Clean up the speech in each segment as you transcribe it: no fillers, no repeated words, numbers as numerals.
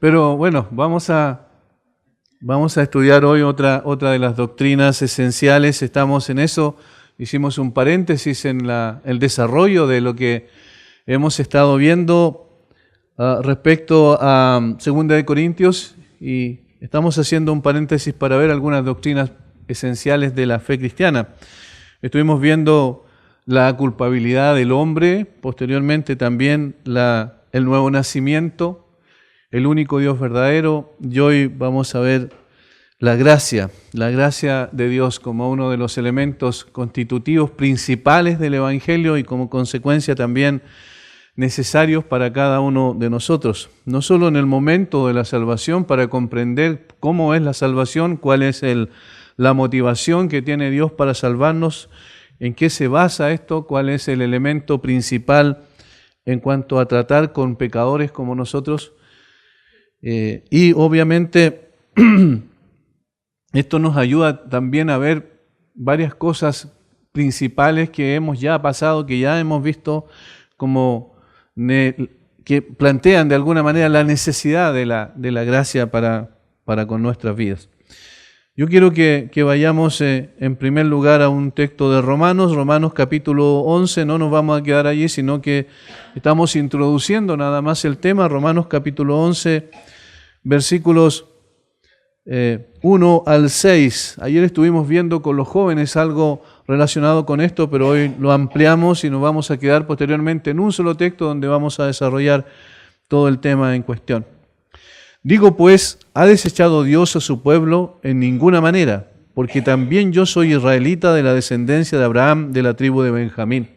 Pero bueno, vamos a estudiar hoy otra de las doctrinas esenciales. Estamos en eso. Hicimos un paréntesis en el desarrollo de lo que hemos estado viendo respecto a 2 Corintios, y estamos haciendo un paréntesis para ver algunas doctrinas esenciales de la fe cristiana. Estuvimos viendo la culpabilidad del hombre, posteriormente también el nuevo nacimiento, el único Dios verdadero, y hoy vamos a ver la gracia de Dios como uno de los elementos constitutivos principales del Evangelio y como consecuencia también necesarios para cada uno de nosotros. No solo en el momento de la salvación, para comprender cómo es la salvación, cuál es la motivación que tiene Dios para salvarnos, en qué se basa esto, cuál es el elemento principal en cuanto a tratar con pecadores como nosotros. Y obviamente esto nos ayuda también a ver varias cosas principales que hemos ya pasado, que ya hemos visto, que plantean de alguna manera la necesidad de la gracia para con nuestras vidas. Yo quiero que vayamos en primer lugar a un texto de Romanos capítulo 11, no nos vamos a quedar allí, sino que estamos introduciendo nada más el tema. Romanos capítulo 11, versículos 1 al 6. Ayer estuvimos viendo con los jóvenes algo relacionado con esto, pero hoy lo ampliamos y nos vamos a quedar posteriormente en un solo texto donde vamos a desarrollar todo el tema en cuestión. Digo pues, ¿ha desechado Dios a su pueblo? En ninguna manera, porque también yo soy israelita de la descendencia de Abraham, de la tribu de Benjamín.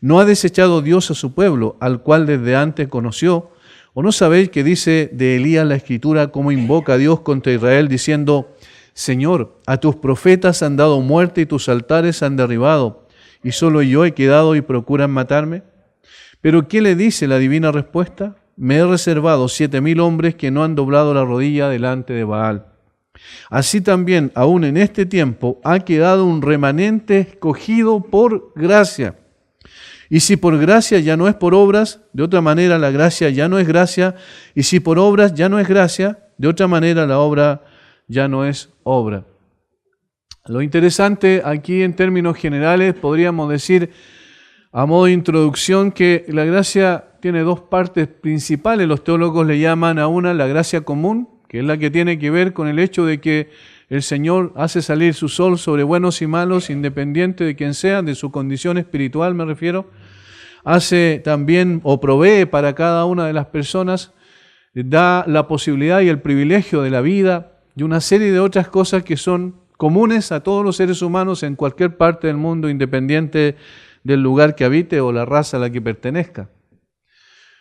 ¿No ha desechado Dios a su pueblo, al cual desde antes conoció? ¿O no sabéis que dice de Elías la Escritura cómo invoca a Dios contra Israel, diciendo: Señor, a tus profetas han dado muerte y tus altares han derribado, y solo yo he quedado y procuran matarme? ¿Pero qué le dice la divina respuesta? Me he reservado 7,000 hombres que no han doblado la rodilla delante de Baal. Así también, aún en este tiempo, ha quedado un remanente escogido por gracia. Y si por gracia ya no es por obras, de otra manera la gracia ya no es gracia. Y si por obras ya no es gracia, de otra manera la obra ya no es obra. Lo interesante aquí en términos generales, podríamos decir a modo de introducción que la gracia tiene dos partes principales. Los teólogos le llaman a una la gracia común, que es la que tiene que ver con el hecho de que el Señor hace salir su sol sobre buenos y malos, independiente de quien sea, de su condición espiritual me refiero. Hace también o provee para cada una de las personas, da la posibilidad y el privilegio de la vida y una serie de otras cosas que son comunes a todos los seres humanos en cualquier parte del mundo, independiente del lugar que habite o la raza a la que pertenezca.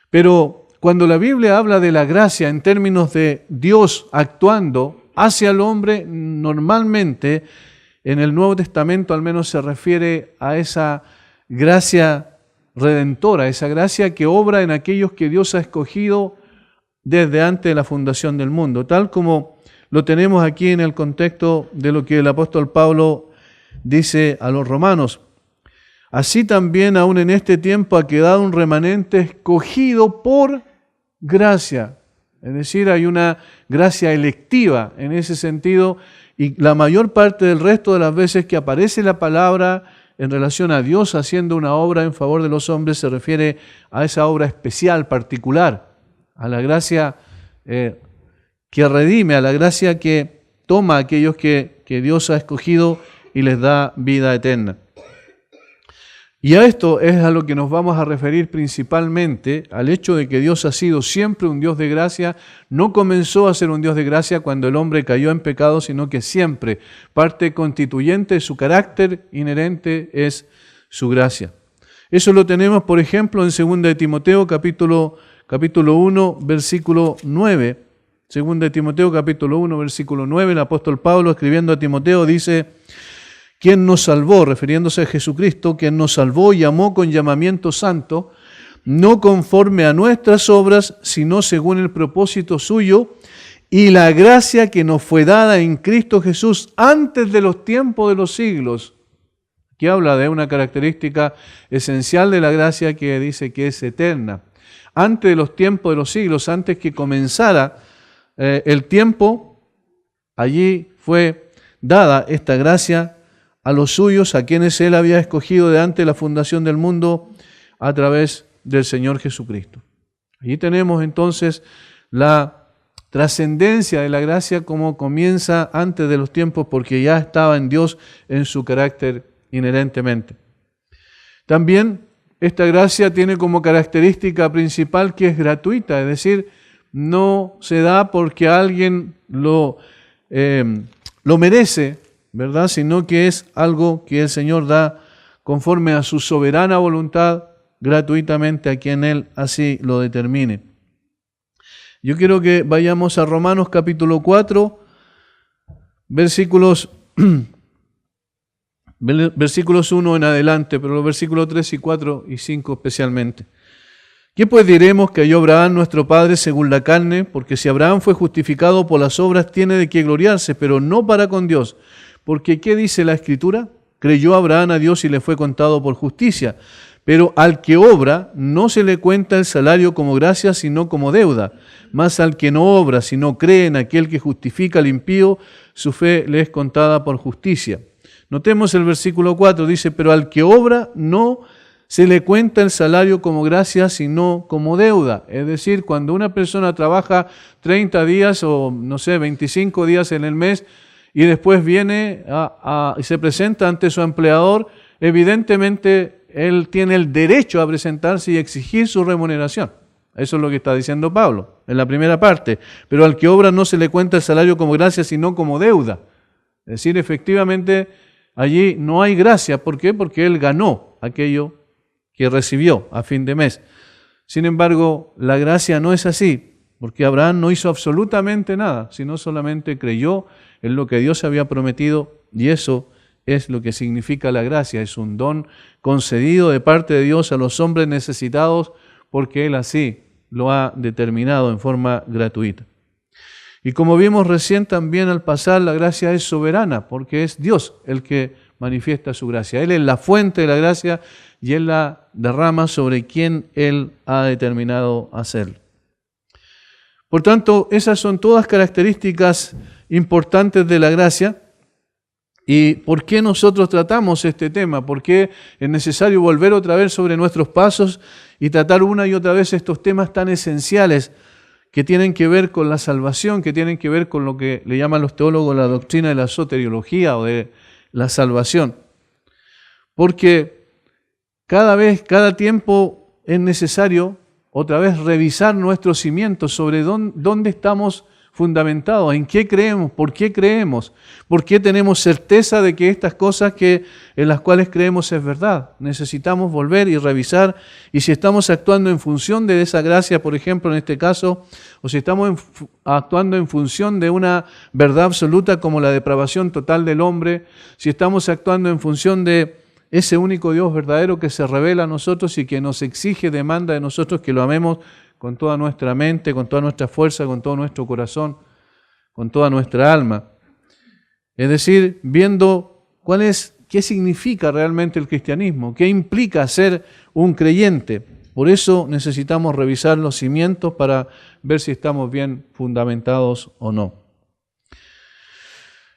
Pero cuando la Biblia habla de la gracia en términos de Dios actuando hacia el hombre, normalmente en el Nuevo Testamento al menos se refiere a esa gracia redentora, esa gracia que obra en aquellos que Dios ha escogido desde antes de la fundación del mundo, tal como lo tenemos aquí en el contexto de lo que el apóstol Pablo dice a los romanos. Así también aún en este tiempo ha quedado un remanente escogido por gracia. Es decir, hay una gracia electiva en ese sentido, y la mayor parte del resto de las veces que aparece la palabra en relación a Dios haciendo una obra en favor de los hombres se refiere a esa obra especial, particular, a la gracia que redime, a la gracia que toma a aquellos que Dios ha escogido y les da vida eterna. Y a esto es a lo que nos vamos a referir principalmente, al hecho de que Dios ha sido siempre un Dios de gracia. No comenzó a ser un Dios de gracia cuando el hombre cayó en pecado, sino que siempre parte constituyente de su carácter inherente es su gracia. Eso lo tenemos, por ejemplo, en 2 de Timoteo capítulo 1, versículo 9. 2 de Timoteo capítulo 1, versículo 9, el apóstol Pablo escribiendo a Timoteo dice: quien nos salvó, refiriéndose a Jesucristo, quien nos salvó y llamó con llamamiento santo, no conforme a nuestras obras, sino según el propósito suyo y la gracia que nos fue dada en Cristo Jesús antes de los tiempos de los siglos. Aquí habla de una característica esencial de la gracia que dice que es eterna. antes de los tiempos de los siglos, antes que comenzara el tiempo, allí fue dada esta gracia a los suyos, a quienes Él había escogido de antes de la fundación del mundo a través del Señor Jesucristo. Allí tenemos entonces la trascendencia de la gracia como comienza antes de los tiempos, porque ya estaba en Dios en su carácter inherentemente. También esta gracia tiene como característica principal que es gratuita, es decir, no se da porque alguien lo merece, ¿verdad? Sino que es algo que el Señor da conforme a su soberana voluntad, gratuitamente a quien Él así lo determine. Yo quiero que vayamos a Romanos capítulo 4, versículos 1 en adelante, pero los versículos 3 y 4 y 5 especialmente. ¿Qué pues diremos que halló Abraham nuestro padre según la carne? Porque si Abraham fue justificado por las obras, tiene de qué gloriarse, pero no para con Dios. Porque ¿qué dice la Escritura? Creyó Abraham a Dios y le fue contado por justicia. Pero al que obra no se le cuenta el salario como gracia, sino como deuda. Mas al que no obra, sino cree en aquel que justifica al impío, su fe le es contada por justicia. Notemos el versículo 4, dice, pero al que obra no se le cuenta el salario como gracia, sino como deuda. Es decir, cuando una persona trabaja 30 días o, 25 días en el mes y después viene y se presenta ante su empleador, evidentemente él tiene el derecho a presentarse y exigir su remuneración. Eso es lo que está diciendo Pablo en la primera parte. Pero al que obra no se le cuenta el salario como gracia, sino como deuda. Es decir, efectivamente, allí no hay gracia. ¿Por qué? Porque él ganó aquello que recibió a fin de mes. Sin embargo, la gracia no es así, porque Abraham no hizo absolutamente nada, sino solamente creyó en lo que Dios había prometido, y eso es lo que significa la gracia. Es un don concedido de parte de Dios a los hombres necesitados, porque Él así lo ha determinado en forma gratuita. Y como vimos recién también al pasar, la gracia es soberana, porque es Dios el que manifiesta su gracia. Él es la fuente de la gracia y Él la derrama sobre quien Él ha determinado hacerlo. Por tanto, esas son todas características importantes de la gracia. ¿Y por qué nosotros tratamos este tema? ¿Por qué es necesario volver otra vez sobre nuestros pasos y tratar una y otra vez estos temas tan esenciales que tienen que ver con la salvación, que tienen que ver con lo que le llaman los teólogos la doctrina de la soteriología o de la salvación? Porque cada tiempo es necesario otra vez revisar nuestros cimientos sobre dónde estamos fundamentados, en qué creemos, por qué tenemos certeza de que estas cosas en las cuales creemos es verdad. Necesitamos volver y revisar, y si estamos actuando en función de esa gracia, por ejemplo, en este caso, o si estamos actuando en función de una verdad absoluta como la depravación total del hombre, si estamos actuando en función de ese único Dios verdadero que se revela a nosotros y que nos exige, demanda de nosotros que lo amemos con toda nuestra mente, con toda nuestra fuerza, con todo nuestro corazón, con toda nuestra alma. Es decir, viendo qué significa realmente el cristianismo, qué implica ser un creyente. Por eso necesitamos revisar los cimientos para ver si estamos bien fundamentados o no.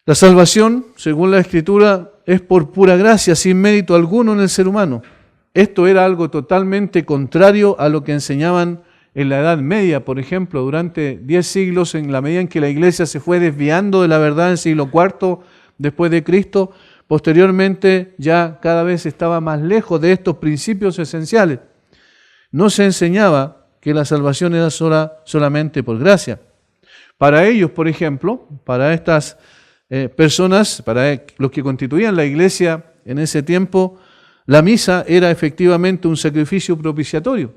La salvación, según la Escritura, es por pura gracia, sin mérito alguno en el ser humano. Esto era algo totalmente contrario a lo que enseñaban en la Edad Media, por ejemplo, durante 10 siglos, en la medida en que la Iglesia se fue desviando de la verdad en el siglo IV después de Cristo, posteriormente ya cada vez estaba más lejos de estos principios esenciales. No se enseñaba que la salvación era solamente por gracia. Para ellos, por ejemplo, para estas personas, para los que constituían la Iglesia en ese tiempo, la misa era efectivamente un sacrificio propiciatorio.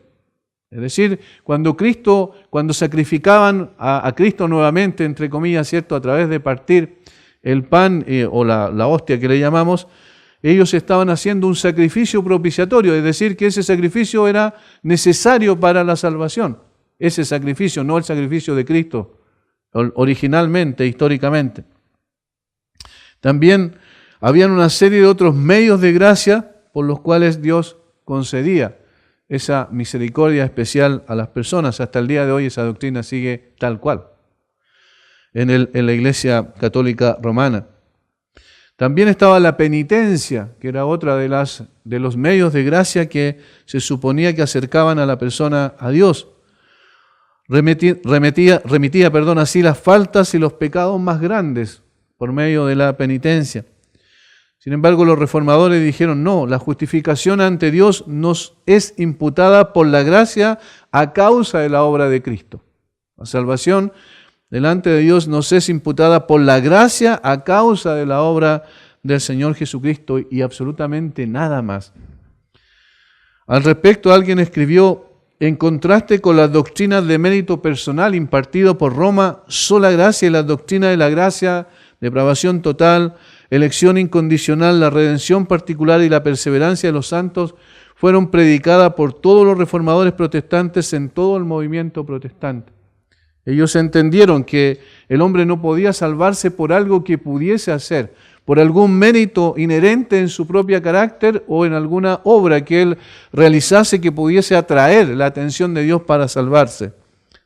Es decir, cuando sacrificaban a Cristo nuevamente, entre comillas, ¿cierto?, a través de partir el pan o la hostia que le llamamos, ellos estaban haciendo un sacrificio propiciatorio, es decir, que ese sacrificio era necesario para la salvación. Ese sacrificio, no el sacrificio de Cristo, originalmente, históricamente. También habían una serie de otros medios de gracia por los cuales Dios concedía esa misericordia especial a las personas. Hasta el día de hoy esa doctrina sigue tal cual en la Iglesia Católica Romana. También estaba la penitencia, que era otra de los medios de gracia que se suponía que acercaban a la persona a Dios. Remitía así las faltas y los pecados más grandes por medio de la penitencia. Sin embargo, los reformadores dijeron, no, la justificación ante Dios nos es imputada por la gracia a causa de la obra de Cristo. La salvación delante de Dios nos es imputada por la gracia a causa de la obra del Señor Jesucristo y absolutamente nada más. Al respecto, alguien escribió, en contraste con las doctrinas de mérito personal impartido por Roma, sola gracia y las doctrinas de la gracia, depravación total, elección incondicional, la redención particular y la perseverancia de los santos fueron predicadas por todos los reformadores protestantes en todo el movimiento protestante. Ellos entendieron que el hombre no podía salvarse por algo que pudiese hacer, por algún mérito inherente en su propio carácter o en alguna obra que él realizase que pudiese atraer la atención de Dios para salvarse,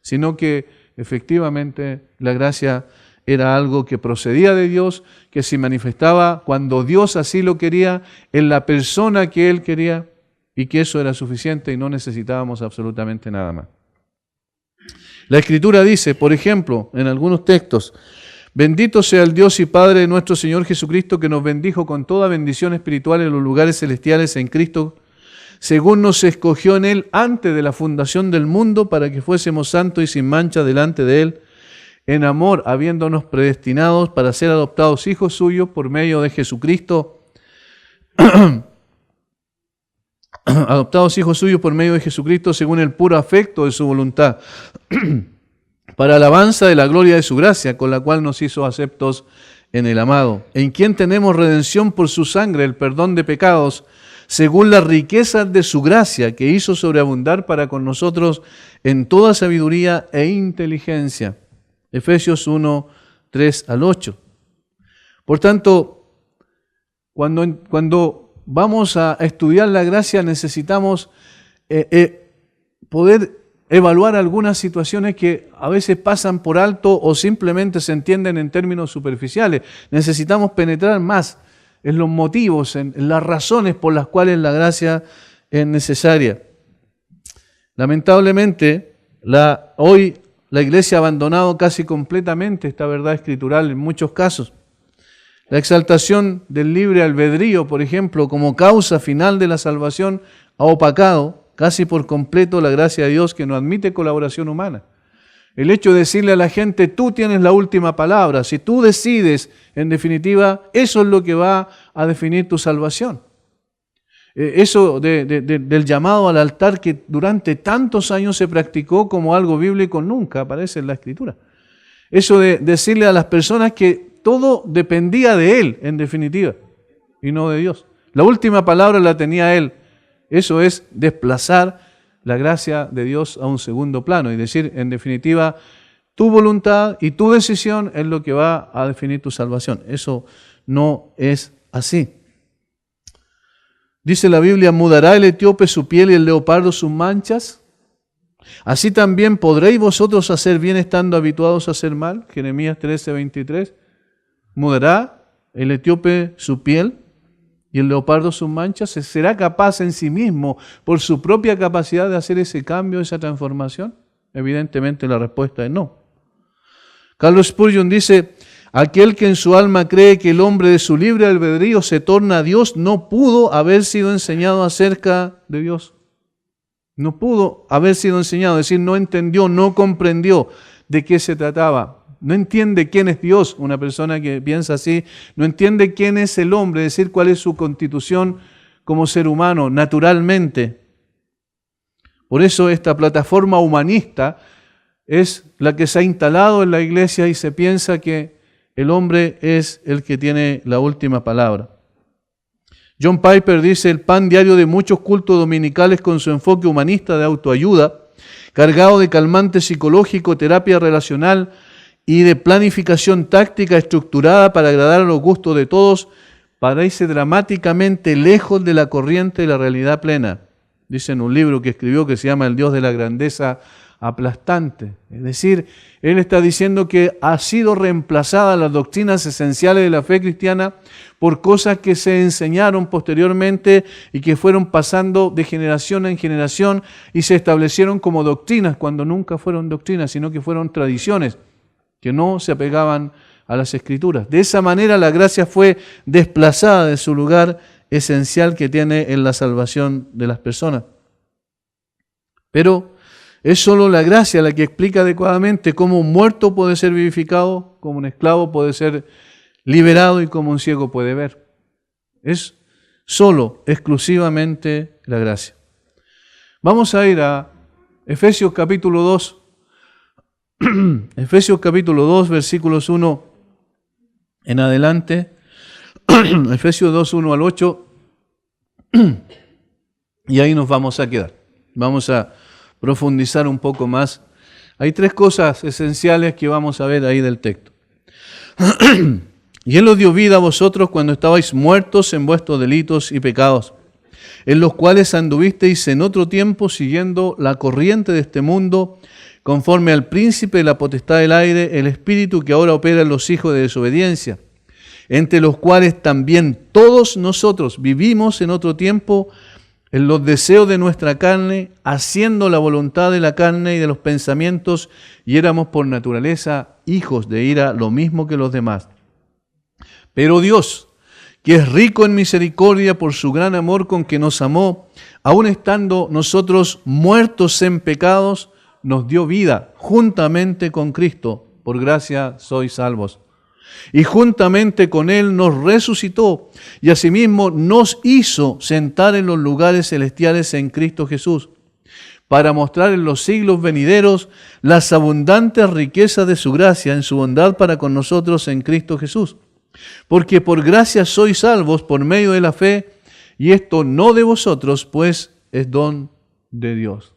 sino que efectivamente la gracia era algo que procedía de Dios, que se manifestaba cuando Dios así lo quería, en la persona que Él quería, y que eso era suficiente y no necesitábamos absolutamente nada más. La Escritura dice, por ejemplo, en algunos textos, bendito sea el Dios y Padre de nuestro Señor Jesucristo, que nos bendijo con toda bendición espiritual en los lugares celestiales en Cristo, según nos escogió en Él antes de la fundación del mundo, para que fuésemos santos y sin mancha delante de Él, en amor, habiéndonos predestinados para ser adoptados hijos suyos por medio de Jesucristo, adoptados hijos suyos por medio de Jesucristo, según el puro afecto de su voluntad, para alabanza de la gloria de su gracia, con la cual nos hizo aceptos en el amado, en quien tenemos redención por su sangre, el perdón de pecados, según las riquezas de su gracia, que hizo sobreabundar para con nosotros en toda sabiduría e inteligencia. Efesios 1, 3 al 8. Por tanto, cuando vamos a estudiar la gracia necesitamos poder evaluar algunas situaciones que a veces pasan por alto o simplemente se entienden en términos superficiales. Necesitamos penetrar más en los motivos, en las razones por las cuales la gracia es necesaria. Lamentablemente, hoy la Iglesia ha abandonado casi completamente esta verdad escritural en muchos casos. La exaltación del libre albedrío, por ejemplo, como causa final de la salvación, ha opacado casi por completo la gracia de Dios, que no admite colaboración humana. El hecho de decirle a la gente, tú tienes la última palabra, si tú decides, en definitiva, eso es lo que va a definir tu salvación. Eso del llamado al altar que durante tantos años se practicó como algo bíblico nunca aparece en la Escritura. Eso de decirle a las personas que todo dependía de Él, en definitiva, y no de Dios. La última palabra la tenía Él. Eso es desplazar la gracia de Dios a un segundo plano y decir, en definitiva, tu voluntad y tu decisión es lo que va a definir tu salvación. Eso no es así. Dice la Biblia, ¿mudará el etíope su piel y el leopardo sus manchas? Así también podréis vosotros hacer bien estando habituados a hacer mal. Jeremías 13:23. ¿Mudará el etíope su piel y el leopardo sus manchas? ¿Será capaz en sí mismo, por su propia capacidad, de hacer ese cambio, esa transformación? Evidentemente la respuesta es no. Carlos Spurgeon dice, aquel que en su alma cree que el hombre de su libre albedrío se torna a Dios, no pudo haber sido enseñado acerca de Dios. No pudo haber sido enseñado, es decir, no entendió, no comprendió de qué se trataba. No entiende quién es Dios. Una persona que piensa así, no entiende quién es el hombre, es decir, cuál es su constitución como ser humano, naturalmente. Por eso esta plataforma humanista es la que se ha instalado en la iglesia y se piensa que el hombre es el que tiene la última palabra. John Piper dice, el pan diario de muchos cultos dominicales con su enfoque humanista de autoayuda, cargado de calmante psicológico, terapia relacional y de planificación táctica estructurada para agradar a los gustos de todos, parece dramáticamente lejos de la corriente de la realidad plena. dice en un libro que escribió que se llama El Dios de la grandeza aplastante. Es decir, él está diciendo que ha sido reemplazada las doctrinas esenciales de la fe cristiana por cosas que se enseñaron posteriormente y que fueron pasando de generación en generación y se establecieron como doctrinas cuando nunca fueron doctrinas, sino que fueron tradiciones que no se apegaban a las Escrituras. De esa manera la gracia fue desplazada de su lugar esencial que tiene en la salvación de las personas. Pero es solo la gracia la que explica adecuadamente cómo un muerto puede ser vivificado, cómo un esclavo puede ser liberado y cómo un ciego puede ver. Es solo, exclusivamente la gracia. Vamos a ir a Efesios capítulo 2. Efesios capítulo 2, versículos 1 en adelante. Efesios 2, 1 al 8. Y ahí nos vamos a quedar. Vamos a profundizar un poco más. Hay tres cosas esenciales que vamos a ver ahí del texto. Y Él os dio vida a vosotros cuando estabais muertos en vuestros delitos y pecados, en los cuales anduvisteis en otro tiempo siguiendo la corriente de este mundo, conforme al príncipe de la potestad del aire, el espíritu que ahora opera en los hijos de desobediencia, entre los cuales también todos nosotros vivimos en otro tiempo en los deseos de nuestra carne, haciendo la voluntad de la carne y de los pensamientos, y éramos por naturaleza hijos de ira, lo mismo que los demás. Pero Dios, que es rico en misericordia por su gran amor con que nos amó, aun estando nosotros muertos en pecados, nos dio vida juntamente con Cristo. Por gracia sois salvos. Y juntamente con Él nos resucitó y asimismo nos hizo sentar en los lugares celestiales en Cristo Jesús, para mostrar en los siglos venideros las abundantes riquezas de su gracia en su bondad para con nosotros en Cristo Jesús. Porque por gracia sois salvos por medio de la fe, y esto no de vosotros, pues es don de Dios.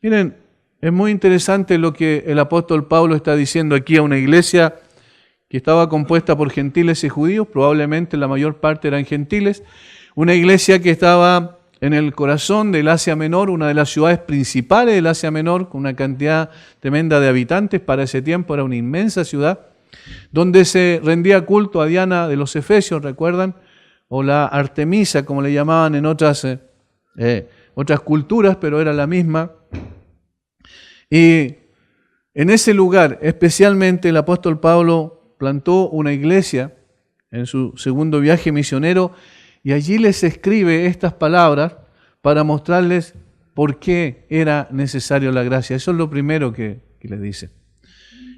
Miren, es muy interesante lo que el apóstol Pablo está diciendo aquí a una iglesia que estaba compuesta por gentiles y judíos, probablemente la mayor parte eran gentiles, una iglesia que estaba en el corazón del Asia Menor, una de las ciudades principales del Asia Menor, con una cantidad tremenda de habitantes, para ese tiempo era una inmensa ciudad, donde se rendía culto a Diana de los Efesios, ¿recuerdan? O la Artemisa, como le llamaban en otras culturas, pero era la misma. Y en ese lugar, especialmente el apóstol Pablo plantó una iglesia en su segundo viaje misionero, y allí les escribe estas palabras para mostrarles por qué era necesario la gracia. Eso es lo primero que les dice.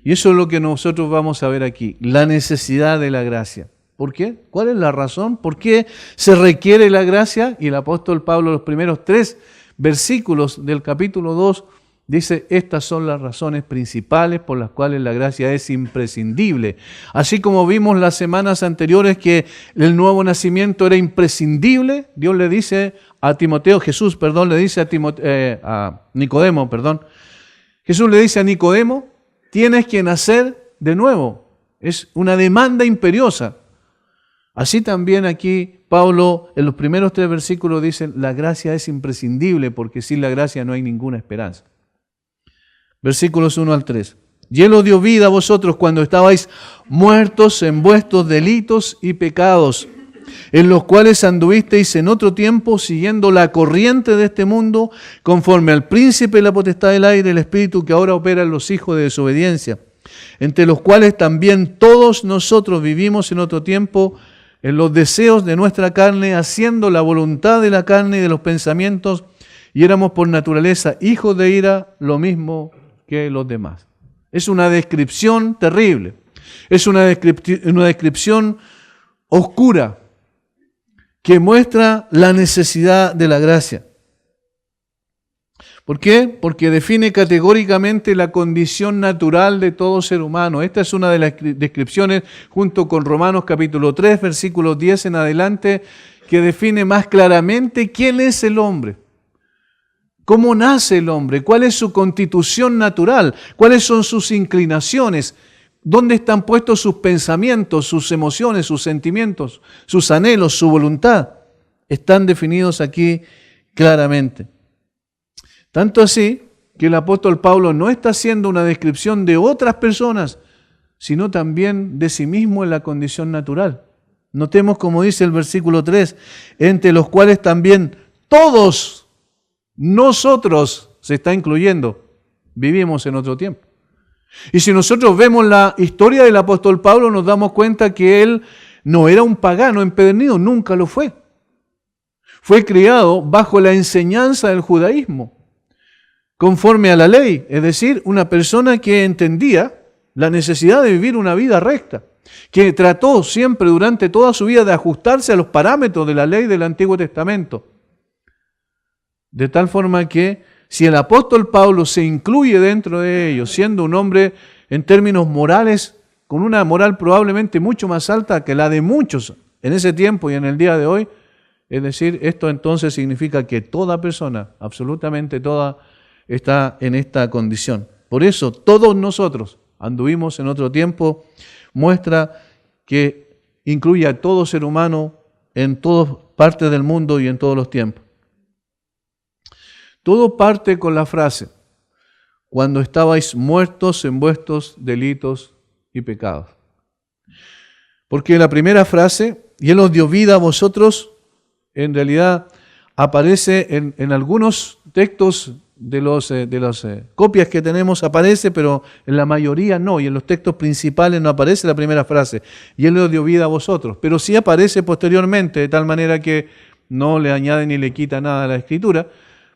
Y eso es lo que nosotros vamos a ver aquí, la necesidad de la gracia. ¿Por qué? ¿Cuál es la razón? ¿Por qué se requiere la gracia? Y el apóstol Pablo, los primeros 3 versículos del capítulo 2, dice, estas son las razones principales por las cuales la gracia es imprescindible. Así como vimos las semanas anteriores que el nuevo nacimiento era imprescindible, Dios le dice a Timoteo, Jesús le dice a Nicodemo, Jesús le dice a Nicodemo, tienes que nacer de nuevo. Es una demanda imperiosa. Así también aquí Pablo en los primeros 3 versículos dice, la gracia es imprescindible porque sin la gracia no hay ninguna esperanza. Versículos 1 al 3. Y Él os dio vida a vosotros cuando estabais muertos en vuestros delitos y pecados, en los cuales anduvisteis en otro tiempo siguiendo la corriente de este mundo, conforme al príncipe de la potestad del aire, el espíritu que ahora opera en los hijos de desobediencia, entre los cuales también todos nosotros vivimos en otro tiempo en los deseos de nuestra carne, haciendo la voluntad de la carne y de los pensamientos, y éramos por naturaleza hijos de ira, lo mismo que los demás. Es una descripción terrible, es una descripción oscura que muestra la necesidad de la gracia. ¿Por qué? Porque define categóricamente la condición natural de todo ser humano. Esta es una de las descripciones, junto con Romanos capítulo 3, versículos 10 en adelante, que define más claramente quién es el hombre. ¿Cómo nace el hombre? ¿Cuál es su constitución natural? ¿Cuáles son sus inclinaciones? ¿Dónde están puestos sus pensamientos, sus emociones, sus sentimientos, sus anhelos, su voluntad? Están definidos aquí claramente. Tanto así que el apóstol Pablo no está haciendo una descripción de otras personas, sino también de sí mismo en la condición natural. Notemos como dice el versículo 3, entre los cuales también todos nosotros, se está incluyendo, vivimos en otro tiempo. Y si nosotros vemos la historia del apóstol Pablo, nos damos cuenta que él no era un pagano empedernido, nunca lo fue. Fue criado bajo la enseñanza del judaísmo, conforme a la ley, es decir, una persona que entendía la necesidad de vivir una vida recta, que trató siempre durante toda su vida de ajustarse a los parámetros de la ley del Antiguo Testamento. De tal forma que si el apóstol Pablo se incluye dentro de ellos, siendo un hombre en términos morales, con una moral probablemente mucho más alta que la de muchos en ese tiempo y en el día de hoy, es decir, esto entonces significa que toda persona, absolutamente toda, está en esta condición. Por eso todos nosotros anduvimos en otro tiempo, muestra que incluye a todo ser humano en todas partes del mundo y en todos los tiempos. Todo parte con la frase, cuando estabais muertos en vuestros delitos y pecados. Porque la primera frase, y Él os dio vida a vosotros, en realidad aparece en algunos textos de las copias que tenemos, aparece, pero en la mayoría no, y en los textos principales no aparece la primera frase, y Él os dio vida a vosotros, pero sí aparece posteriormente, de tal manera que no le añade ni le quita nada a la Escritura.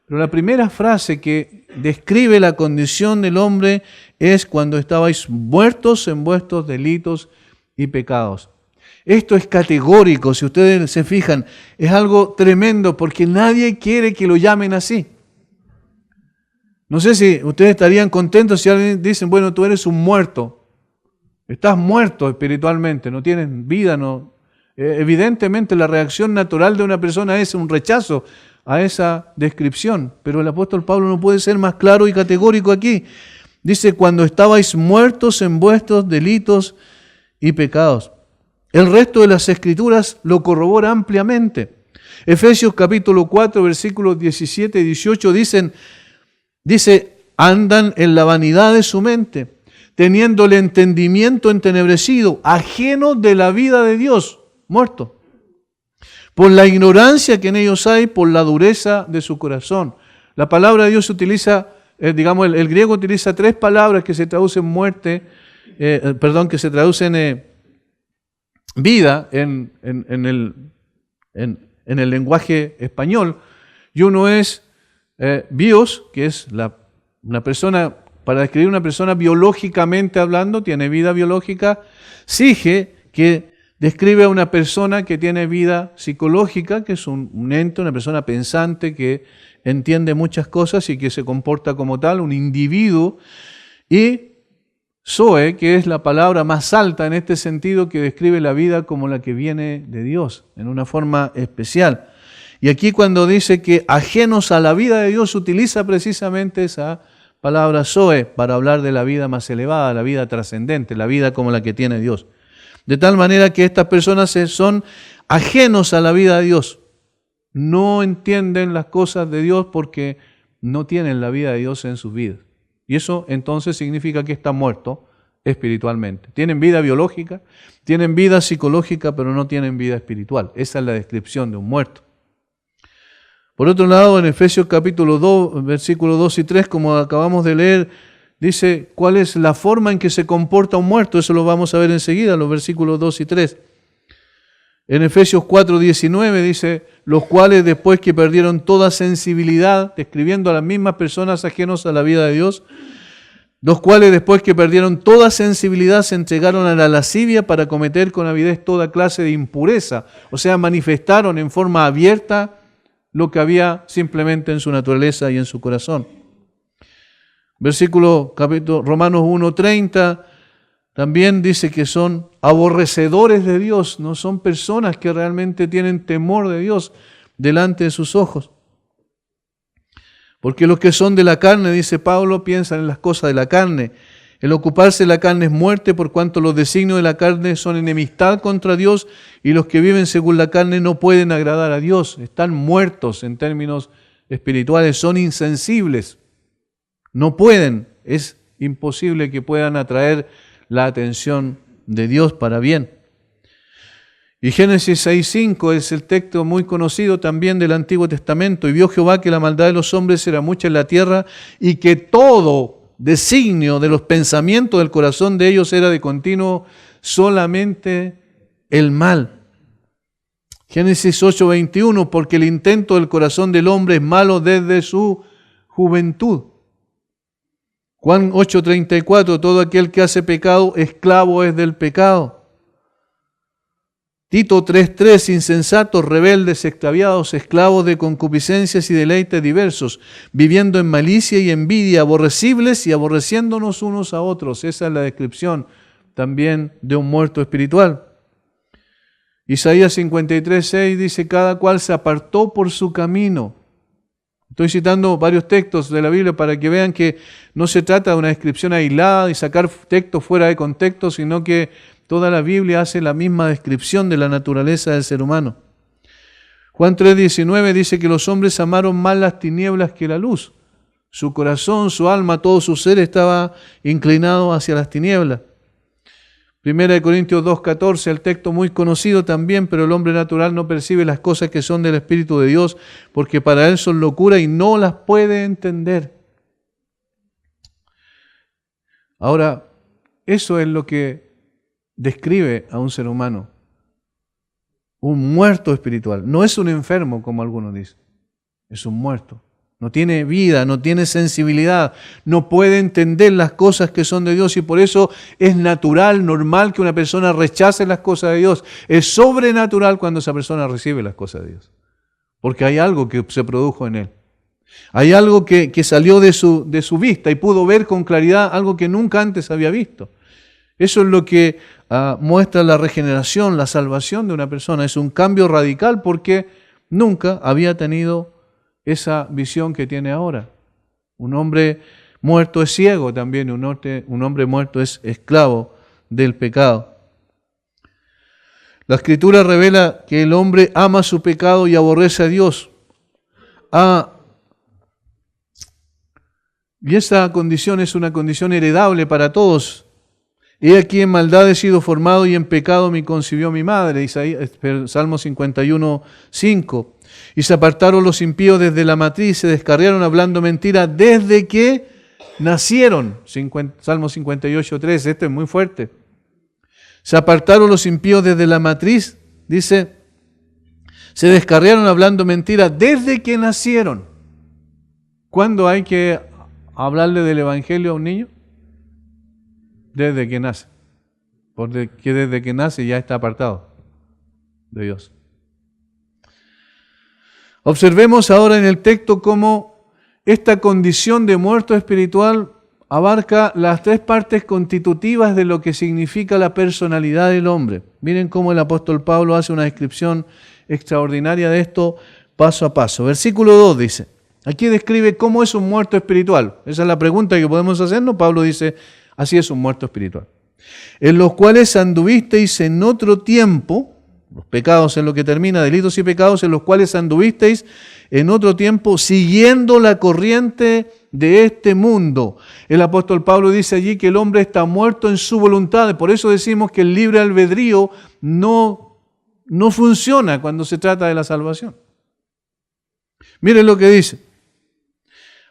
Pero la primera frase que describe la condición del hombre es cuando estabais muertos en vuestros delitos y pecados. Esto es categórico, si ustedes se fijan, es algo tremendo porque nadie quiere que lo llamen así. No sé si ustedes estarían contentos si alguien dice, bueno, tú eres un muerto, estás muerto espiritualmente, no tienes vida, no. Evidentemente la reacción natural de una persona es un rechazo a esa descripción, pero el apóstol Pablo no puede ser más claro y categórico aquí. Dice, cuando estabais muertos en vuestros delitos y pecados. El resto de las Escrituras lo corrobora ampliamente. Efesios capítulo 4, versículos 17 y 18 dice, andan en la vanidad de su mente, teniendo el entendimiento entenebrecido, ajenos de la vida de Dios, muerto. Por la ignorancia que en ellos hay, por la dureza de su corazón. La palabra de Dios utiliza, el griego utiliza tres palabras que se traducen que se traducen vida en el lenguaje español. Y uno es bios, que es una persona, para describir una persona biológicamente hablando, tiene vida biológica. Sige, que describe a una persona que tiene vida psicológica, que es un ente, una persona pensante que entiende muchas cosas y que se comporta como tal, un individuo. Y zoe, que es la palabra más alta en este sentido, que describe la vida como la que viene de Dios, en una forma especial. Y aquí cuando dice que ajenos a la vida de Dios, utiliza precisamente esa palabra zoe para hablar de la vida más elevada, la vida trascendente, la vida como la que tiene Dios. De tal manera que estas personas son ajenos a la vida de Dios. No entienden las cosas de Dios porque no tienen la vida de Dios en sus vidas. Y eso entonces significa que están muertos espiritualmente. Tienen vida biológica, tienen vida psicológica, pero no tienen vida espiritual. Esa es la descripción de un muerto. Por otro lado, en Efesios capítulo 2, versículos 2 y 3, como acabamos de leer, dice cuál es la forma en que se comporta un muerto. Eso lo vamos a ver enseguida, los versículos 2 y 3. En Efesios 4:19 dice, los cuales después que perdieron toda sensibilidad, describiendo a las mismas personas ajenos a la vida de Dios, los cuales después que perdieron toda sensibilidad se entregaron a la lascivia para cometer con avidez toda clase de impureza. O sea, manifestaron en forma abierta lo que había simplemente en su naturaleza y en su corazón. Capítulo Romanos 1:30 también dice que son aborrecedores de Dios, no son personas que realmente tienen temor de Dios delante de sus ojos. Porque los que son de la carne, dice Pablo, piensan en las cosas de la carne. El ocuparse de la carne es muerte, por cuanto los designios de la carne son enemistad contra Dios, y los que viven según la carne no pueden agradar a Dios. Están muertos en términos espirituales son insensibles. No pueden, es imposible que puedan atraer la atención de Dios para bien. Y Génesis 6:5 es el texto muy conocido también del Antiguo Testamento. Y vio Jehová que la maldad de los hombres era mucha en la tierra y que todo designio de los pensamientos del corazón de ellos era de continuo solamente el mal. Génesis 8:21, porque el intento del corazón del hombre es malo desde su juventud. Juan 8:34, todo aquel que hace pecado, esclavo es del pecado. Tito 3:3, insensatos, rebeldes, extraviados, esclavos de concupiscencias y deleites diversos, viviendo en malicia y envidia, aborrecibles y aborreciéndonos unos a otros. Esa es la descripción también de un muerto espiritual. Isaías 53:6 dice, cada cual se apartó por su camino. Estoy citando varios textos de la Biblia para que vean que no se trata de una descripción aislada y sacar textos fuera de contexto, sino que toda la Biblia hace la misma descripción de la naturaleza del ser humano. Juan 3:19 dice que los hombres amaron más las tinieblas que la luz. Su corazón, su alma, todo su ser estaba inclinado hacia las tinieblas. 1 Corintios 2:14, el texto muy conocido también, pero el hombre natural no percibe las cosas que son del Espíritu de Dios, porque para él son locura y no las puede entender. Ahora, eso es lo que describe a un ser humano, un muerto espiritual. No es un enfermo, como algunos dicen, es un muerto. No tiene vida, no tiene sensibilidad, no puede entender las cosas que son de Dios y por eso es natural, normal que una persona rechace las cosas de Dios. Es sobrenatural cuando esa persona recibe las cosas de Dios, porque hay algo que se produjo en él. Hay algo que salió de su vista y pudo ver con claridad algo que nunca antes había visto. Eso es lo que muestra la regeneración, la salvación de una persona. Es un cambio radical porque nunca había tenido esa visión que tiene ahora. Un hombre muerto es ciego también, un hombre muerto es esclavo del pecado. La Escritura revela que el hombre ama su pecado y aborrece a Dios. Y esa condición es una condición heredable para todos. He aquí en maldad he sido formado y en pecado me concibió mi madre. Salmo 51:5. Y se apartaron los impíos desde la matriz, se descarriaron hablando mentira desde que nacieron. Salmo 58:3, esto es muy fuerte. Se apartaron los impíos desde la matriz, dice, se descarriaron hablando mentira desde que nacieron. ¿Cuándo hay que hablarle del Evangelio a un niño? Desde que nace. Porque desde que nace ya está apartado de Dios. Observemos ahora en el texto cómo esta condición de muerto espiritual abarca las tres partes constitutivas de lo que significa la personalidad del hombre. Miren cómo el apóstol Pablo hace una descripción extraordinaria de esto paso a paso. Versículo 2 dice, aquí describe cómo es un muerto espiritual. Esa es la pregunta que podemos hacernos. Pablo dice, así es un muerto espiritual. En los cuales anduvisteis en otro tiempo, los pecados en lo que termina, delitos y pecados en los cuales anduvisteis en otro tiempo, siguiendo la corriente de este mundo. El apóstol Pablo dice allí que el hombre está muerto en su voluntad. Por eso decimos que el libre albedrío no funciona cuando se trata de la salvación. Miren lo que dice.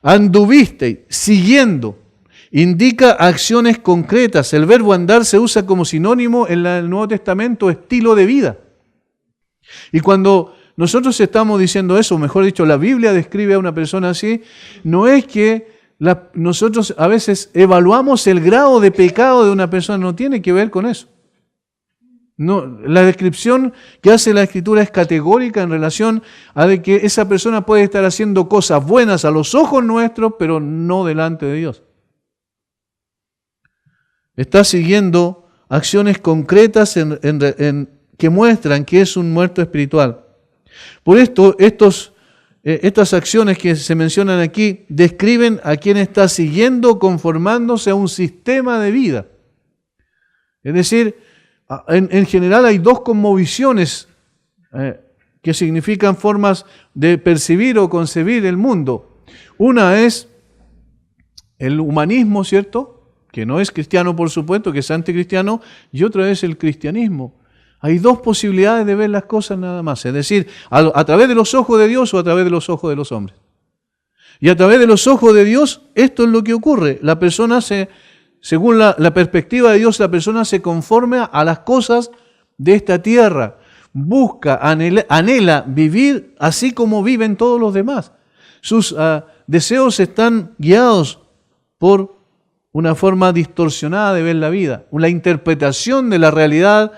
Anduvisteis, siguiendo. Indica acciones concretas. El verbo andar se usa como sinónimo en el Nuevo Testamento, estilo de vida. Y cuando nosotros estamos diciendo eso, mejor dicho, la Biblia describe a una persona así, no es que nosotros a veces evaluamos el grado de pecado de una persona, no tiene que ver con eso. No, la descripción que hace la Escritura es categórica en relación a de que esa persona puede estar haciendo cosas buenas a los ojos nuestros, pero no delante de Dios. Está siguiendo acciones concretas que muestran que es un muerto espiritual. Por esto, estas acciones que se mencionan aquí describen a quien está siguiendo, conformándose a un sistema de vida. Es decir, en general hay dos cosmovisiones que significan formas de percibir o concebir el mundo. Una es el humanismo, ¿cierto? Que no es cristiano, por supuesto, que es anticristiano, y otra es el cristianismo. Hay dos posibilidades de ver las cosas nada más, es decir, a través de los ojos de Dios o a través de los ojos de los hombres. Y a través de los ojos de Dios, esto es lo que ocurre. La persona según la perspectiva de Dios, la persona se conforma a las cosas de esta tierra. Busca, anhela vivir así como viven todos los demás. Sus deseos están guiados por una forma distorsionada de ver la vida. La interpretación de la realidad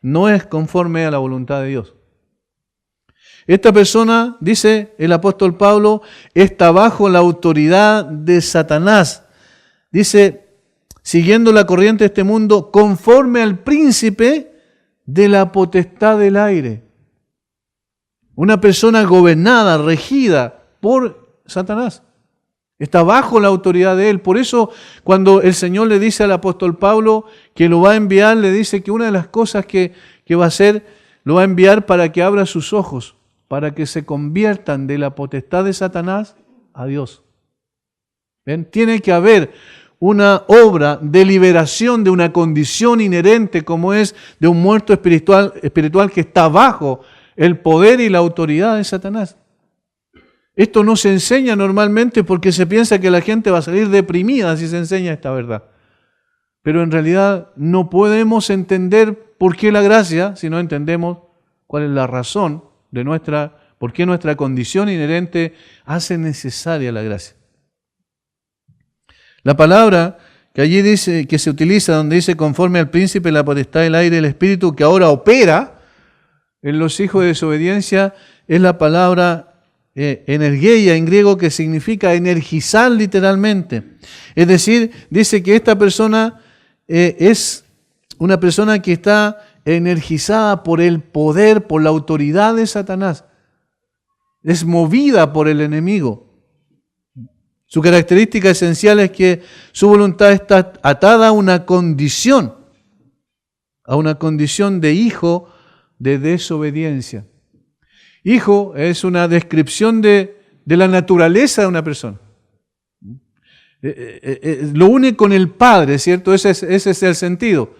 no es conforme a la voluntad de Dios. Esta persona, dice el apóstol Pablo, está bajo la autoridad de Satanás. Dice, siguiendo la corriente de este mundo, conforme al príncipe de la potestad del aire. Una persona gobernada, regida por Satanás. Está bajo la autoridad de él. Por eso, cuando el Señor le dice al apóstol Pablo que lo va a enviar, le dice que una de las cosas que va a hacer, lo va a enviar para que abra sus ojos, para que se conviertan de la potestad de Satanás a Dios. ¿Ven? Tiene que haber una obra de liberación de una condición inherente como es de un muerto espiritual que está bajo el poder y la autoridad de Satanás. Esto no se enseña normalmente porque se piensa que la gente va a salir deprimida si se enseña esta verdad. Pero en realidad no podemos entender por qué la gracia si no entendemos cuál es la razón de por qué nuestra condición inherente hace necesaria la gracia. La palabra que allí dice, que se utiliza, donde dice conforme al príncipe, la potestad del aire, el espíritu que ahora opera en los hijos de desobediencia, es la palabra energeia en griego, que significa energizar literalmente. Es decir, dice que esta persona es una persona que está energizada por el poder, por la autoridad de Satanás. Es movida por el enemigo. Su característica esencial es que su voluntad está atada a una condición de hijo de desobediencia. Hijo es una descripción de la naturaleza de una persona. Lo une con el Padre, ¿cierto? Ese es el sentido.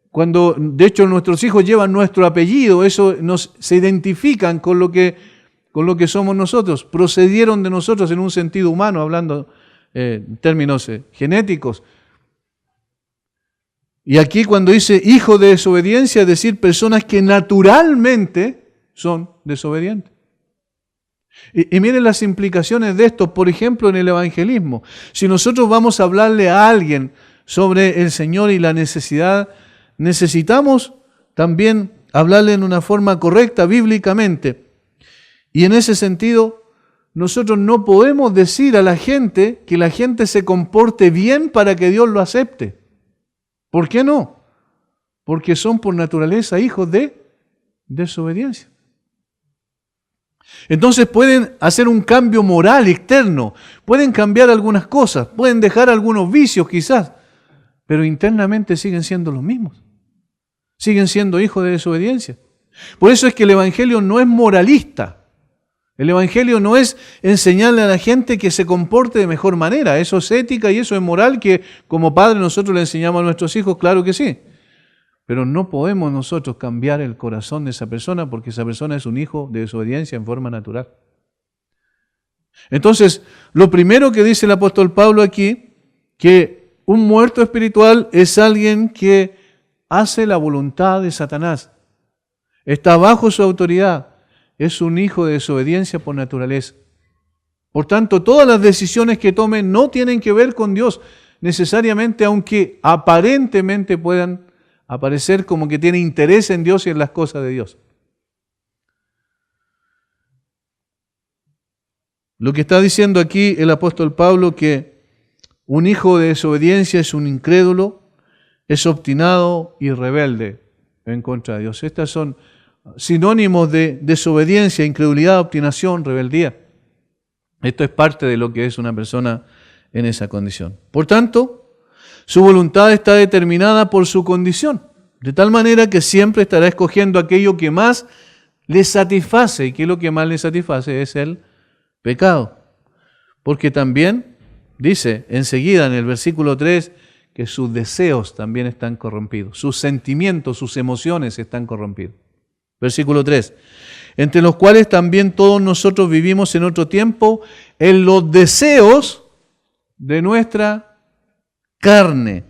Cuando, de hecho, nuestros hijos llevan nuestro apellido, eso se identifican con lo que somos nosotros. Procedieron de nosotros en un sentido humano, hablando en términos genéticos. Y aquí cuando dice hijo de desobediencia, es decir, personas que naturalmente son desobedientes. Y miren las implicaciones de esto, por ejemplo, en el evangelismo. Si nosotros vamos a hablarle a alguien sobre el Señor y la necesidad, necesitamos también hablarle en una forma correcta, bíblicamente. Y en ese sentido, nosotros no podemos decir a la gente que la gente se comporte bien para que Dios lo acepte. ¿Por qué no? Porque son por naturaleza hijos de desobediencia. Entonces pueden hacer un cambio moral externo, pueden cambiar algunas cosas, pueden dejar algunos vicios quizás, pero internamente siguen siendo los mismos. Siguen siendo hijos de desobediencia. Por eso es que el Evangelio no es moralista. El Evangelio no es enseñarle a la gente que se comporte de mejor manera. Eso es ética y eso es moral que como padres nosotros le enseñamos a nuestros hijos, claro que sí. Pero no podemos nosotros cambiar el corazón de esa persona porque esa persona es un hijo de desobediencia en forma natural. Entonces, lo primero que dice el apóstol Pablo aquí, que un muerto espiritual es alguien que hace la voluntad de Satanás. Está bajo su autoridad. Es un hijo de desobediencia por naturaleza. Por tanto, todas las decisiones que tome no tienen que ver con Dios necesariamente, aunque aparentemente puedan aparecer como que tiene interés en Dios y en las cosas de Dios. Lo que está diciendo aquí el apóstol Pablo, que un hijo de desobediencia es un incrédulo, es obstinado y rebelde en contra de Dios. Estas son sinónimos de desobediencia, incredulidad, obstinación, rebeldía. Esto es parte de lo que es una persona en esa condición. Por tanto, su voluntad está determinada por su condición, de tal manera que siempre estará escogiendo aquello que más le satisface. ¿Y qué es lo que más le satisface? Es el pecado. Porque también dice enseguida en el versículo 3 que sus deseos también están corrompidos, sus sentimientos, sus emociones están corrompidos. Versículo 3, entre los cuales también todos nosotros vivimos en otro tiempo en los deseos de nuestra carne.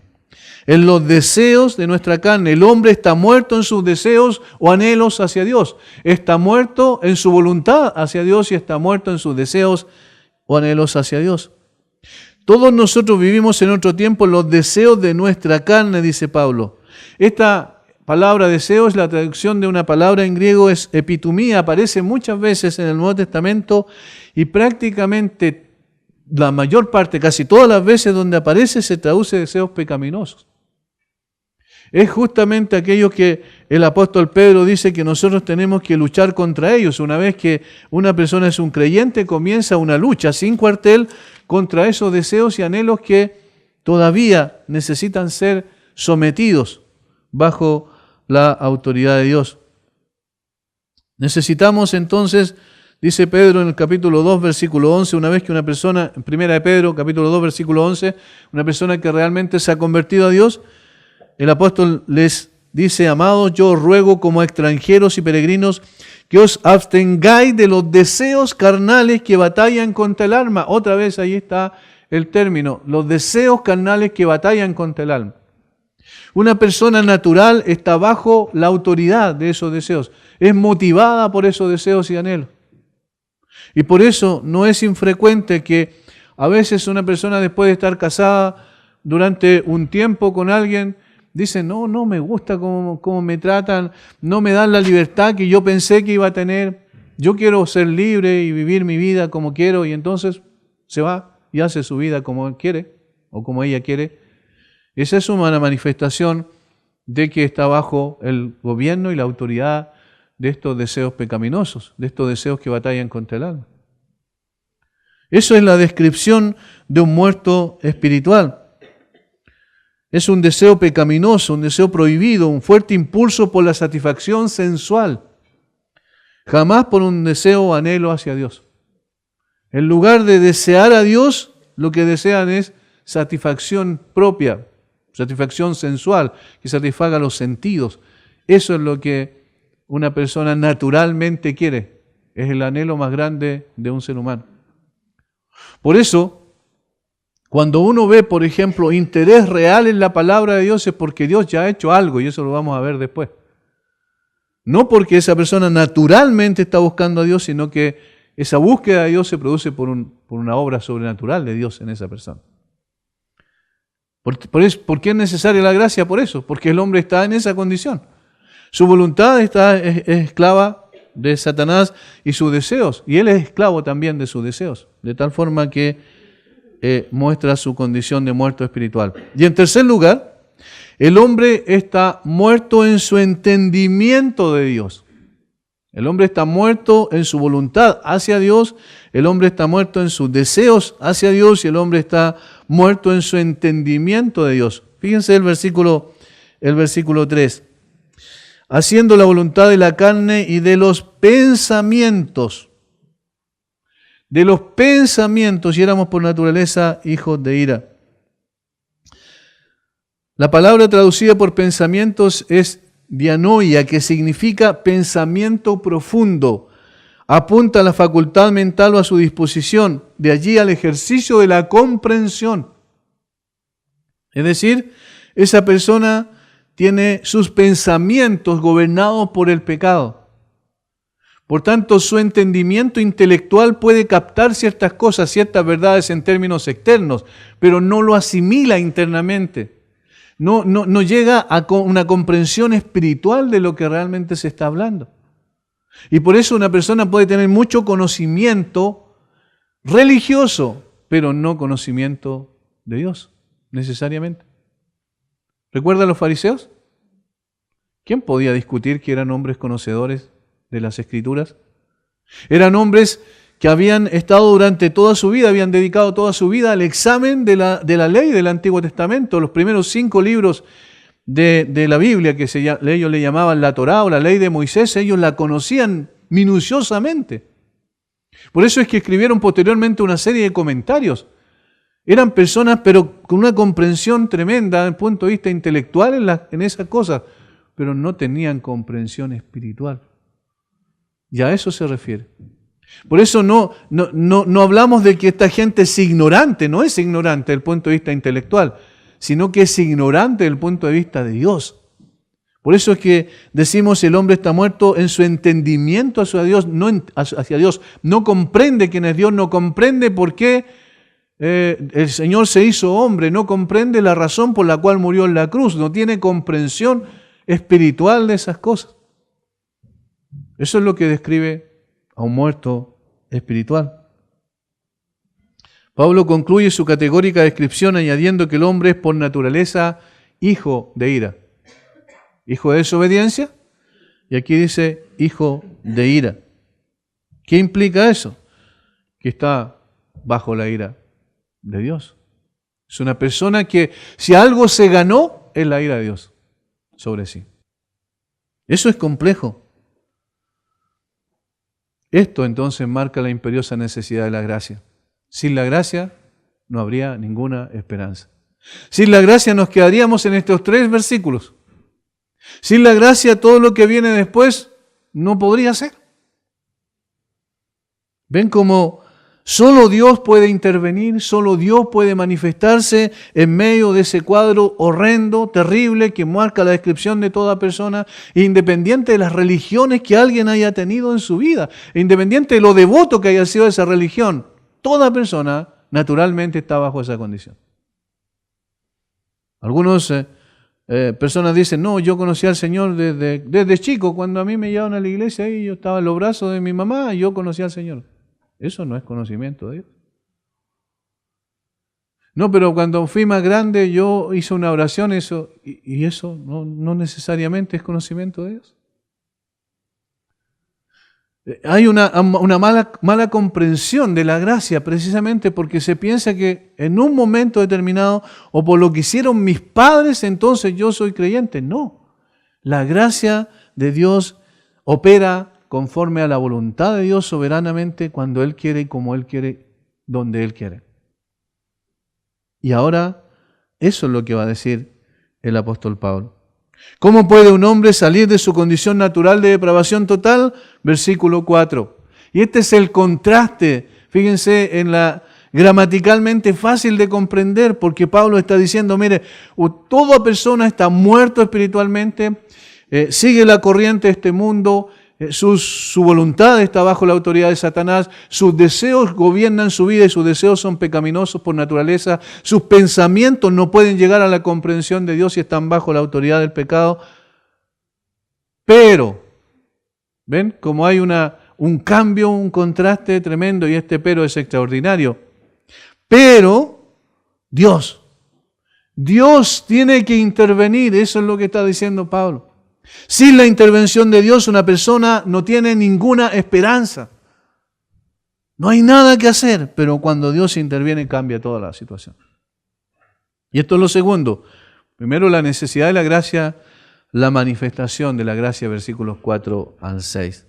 En los deseos de nuestra carne. El hombre está muerto en sus deseos o anhelos hacia Dios. Está muerto en su voluntad hacia Dios y está muerto en sus deseos o anhelos hacia Dios. Todos nosotros vivimos en otro tiempo en los deseos de nuestra carne, dice Pablo. Esta palabra deseo es la traducción de una palabra en griego, es epitumía, aparece muchas veces en el Nuevo Testamento y prácticamente la mayor parte, casi todas las veces donde aparece se traduce deseos pecaminosos. Es justamente aquello que el apóstol Pedro dice que nosotros tenemos que luchar contra ellos. Una vez que una persona es un creyente, comienza una lucha sin cuartel contra esos deseos y anhelos que todavía necesitan ser sometidos bajo la autoridad de Dios. Necesitamos entonces, dice Pedro en el capítulo 2, versículo 11, una vez que una persona, en primera de Pedro, capítulo 2, versículo 11, una persona que realmente se ha convertido a Dios, el apóstol les dice, amados, yo os ruego como extranjeros y peregrinos que os abstengáis de los deseos carnales que batallan contra el alma. Otra vez ahí está el término, los deseos carnales que batallan contra el alma. Una persona natural está bajo la autoridad de esos deseos, es motivada por esos deseos y anhelos. Y por eso no es infrecuente que a veces una persona después de estar casada durante un tiempo con alguien, dice, no me gusta cómo me tratan, no me dan la libertad que yo pensé que iba a tener, yo quiero ser libre y vivir mi vida como quiero, y entonces se va y hace su vida como él quiere o como ella quiere. Esa es una manifestación de que está bajo el gobierno y la autoridad de estos deseos pecaminosos, de estos deseos que batallan contra el alma. Eso es la descripción de un muerto espiritual. Es un deseo pecaminoso, un deseo prohibido, un fuerte impulso por la satisfacción sensual, jamás por un deseo o anhelo hacia Dios. En lugar de desear a Dios, lo que desean es satisfacción propia, satisfacción sensual, que satisfaga los sentidos. Eso es lo que una persona naturalmente quiere, es el anhelo más grande de un ser humano. Por eso, cuando uno ve, por ejemplo, interés real en la palabra de Dios es porque Dios ya ha hecho algo y eso lo vamos a ver después. No porque esa persona naturalmente está buscando a Dios, sino que esa búsqueda de Dios se produce por una obra sobrenatural de Dios en esa persona. ¿Por qué es necesaria la gracia? Por eso, porque el hombre está en esa condición. Su voluntad es esclava de Satanás y sus deseos, y él es esclavo también de sus deseos, de tal forma que muestra su condición de muerto espiritual. Y en tercer lugar, el hombre está muerto en su entendimiento de Dios. El hombre está muerto en su voluntad hacia Dios, el hombre está muerto en sus deseos hacia Dios y el hombre está muerto en su entendimiento de Dios. Fíjense el versículo 3. Haciendo la voluntad de la carne y de los pensamientos. De los pensamientos, y éramos por naturaleza hijos de ira. La palabra traducida por pensamientos es dianoia, que significa pensamiento profundo. Apunta a la facultad mental o a su disposición, de allí al ejercicio de la comprensión. Es decir, esa persona tiene sus pensamientos gobernados por el pecado. Por tanto, su entendimiento intelectual puede captar ciertas cosas, ciertas verdades en términos externos, pero no lo asimila internamente. No llega a una comprensión espiritual de lo que realmente se está hablando. Y por eso una persona puede tener mucho conocimiento religioso, pero no conocimiento de Dios, necesariamente. ¿Recuerdan los fariseos? ¿Quién podía discutir que eran hombres conocedores de las Escrituras? Eran hombres que habían estado durante toda su vida, habían dedicado toda su vida al examen de la ley del Antiguo Testamento. Los primeros 5 libros de la Biblia, que ellos le llamaban la Torá o la ley de Moisés, ellos la conocían minuciosamente. Por eso es que escribieron posteriormente una serie de comentarios. Eran personas, pero con una comprensión tremenda desde el punto de vista intelectual en esas cosas, pero no tenían comprensión espiritual. Y a eso se refiere. Por eso no hablamos de que esta gente es ignorante, no es ignorante desde el punto de vista intelectual, sino que es ignorante desde el punto de vista de Dios. Por eso es que decimos el hombre está muerto en su entendimiento hacia Dios, no comprende quién es Dios, no comprende por qué el Señor se hizo hombre, no comprende la razón por la cual murió en la cruz, no tiene comprensión espiritual de esas cosas. Eso es lo que describe a un muerto espiritual. Pablo concluye su categórica descripción añadiendo que el hombre es por naturaleza hijo de ira. Hijo de desobediencia, y aquí dice hijo de ira. ¿Qué implica eso? Que está bajo la ira de Dios. Es una persona que si algo se ganó, es la ira de Dios sobre sí. Eso es complejo. Esto entonces marca la imperiosa necesidad de la gracia. Sin la gracia no habría ninguna esperanza. Sin la gracia nos quedaríamos en estos 3 versículos. Sin la gracia todo lo que viene después no podría ser. ¿Ven cómo solo Dios puede intervenir, solo Dios puede manifestarse en medio de ese cuadro horrendo, terrible, que marca la descripción de toda persona, independiente de las religiones que alguien haya tenido en su vida, independiente de lo devoto que haya sido esa religión? Toda persona naturalmente está bajo esa condición. Algunos personas dicen, no, yo conocí al Señor desde chico, cuando a mí me llevaban a la iglesia y yo estaba en los brazos de mi mamá y yo conocí al Señor. Eso no es conocimiento de Dios. No, pero cuando fui más grande yo hice una oración, y eso no necesariamente es conocimiento de Dios. Hay una mala comprensión de la gracia precisamente porque se piensa que en un momento determinado o por lo que hicieron mis padres entonces yo soy creyente. No, la gracia de Dios opera conforme a la voluntad de Dios soberanamente cuando Él quiere y como Él quiere, donde Él quiere. Y ahora eso es lo que va a decir el apóstol Pablo. ¿Cómo puede un hombre salir de su condición natural de depravación total? Versículo 4. Y este es el contraste, fíjense, en la gramaticalmente fácil de comprender, porque Pablo está diciendo, mire, toda persona está muerto espiritualmente, sigue la corriente de este mundo, su voluntad está bajo la autoridad de Satanás, sus deseos gobiernan su vida y sus deseos son pecaminosos por naturaleza, sus pensamientos no pueden llegar a la comprensión de Dios y están bajo la autoridad del pecado. Pero, ¿ven? Como hay un cambio, un contraste tremendo y este pero es extraordinario. Pero Dios tiene que intervenir, eso es lo que está diciendo Pablo. Sin la intervención de Dios, una persona no tiene ninguna esperanza. No hay nada que hacer, pero cuando Dios interviene cambia toda la situación. Y esto es lo segundo. Primero, la necesidad de la gracia, la manifestación de la gracia, versículos 4 al 6.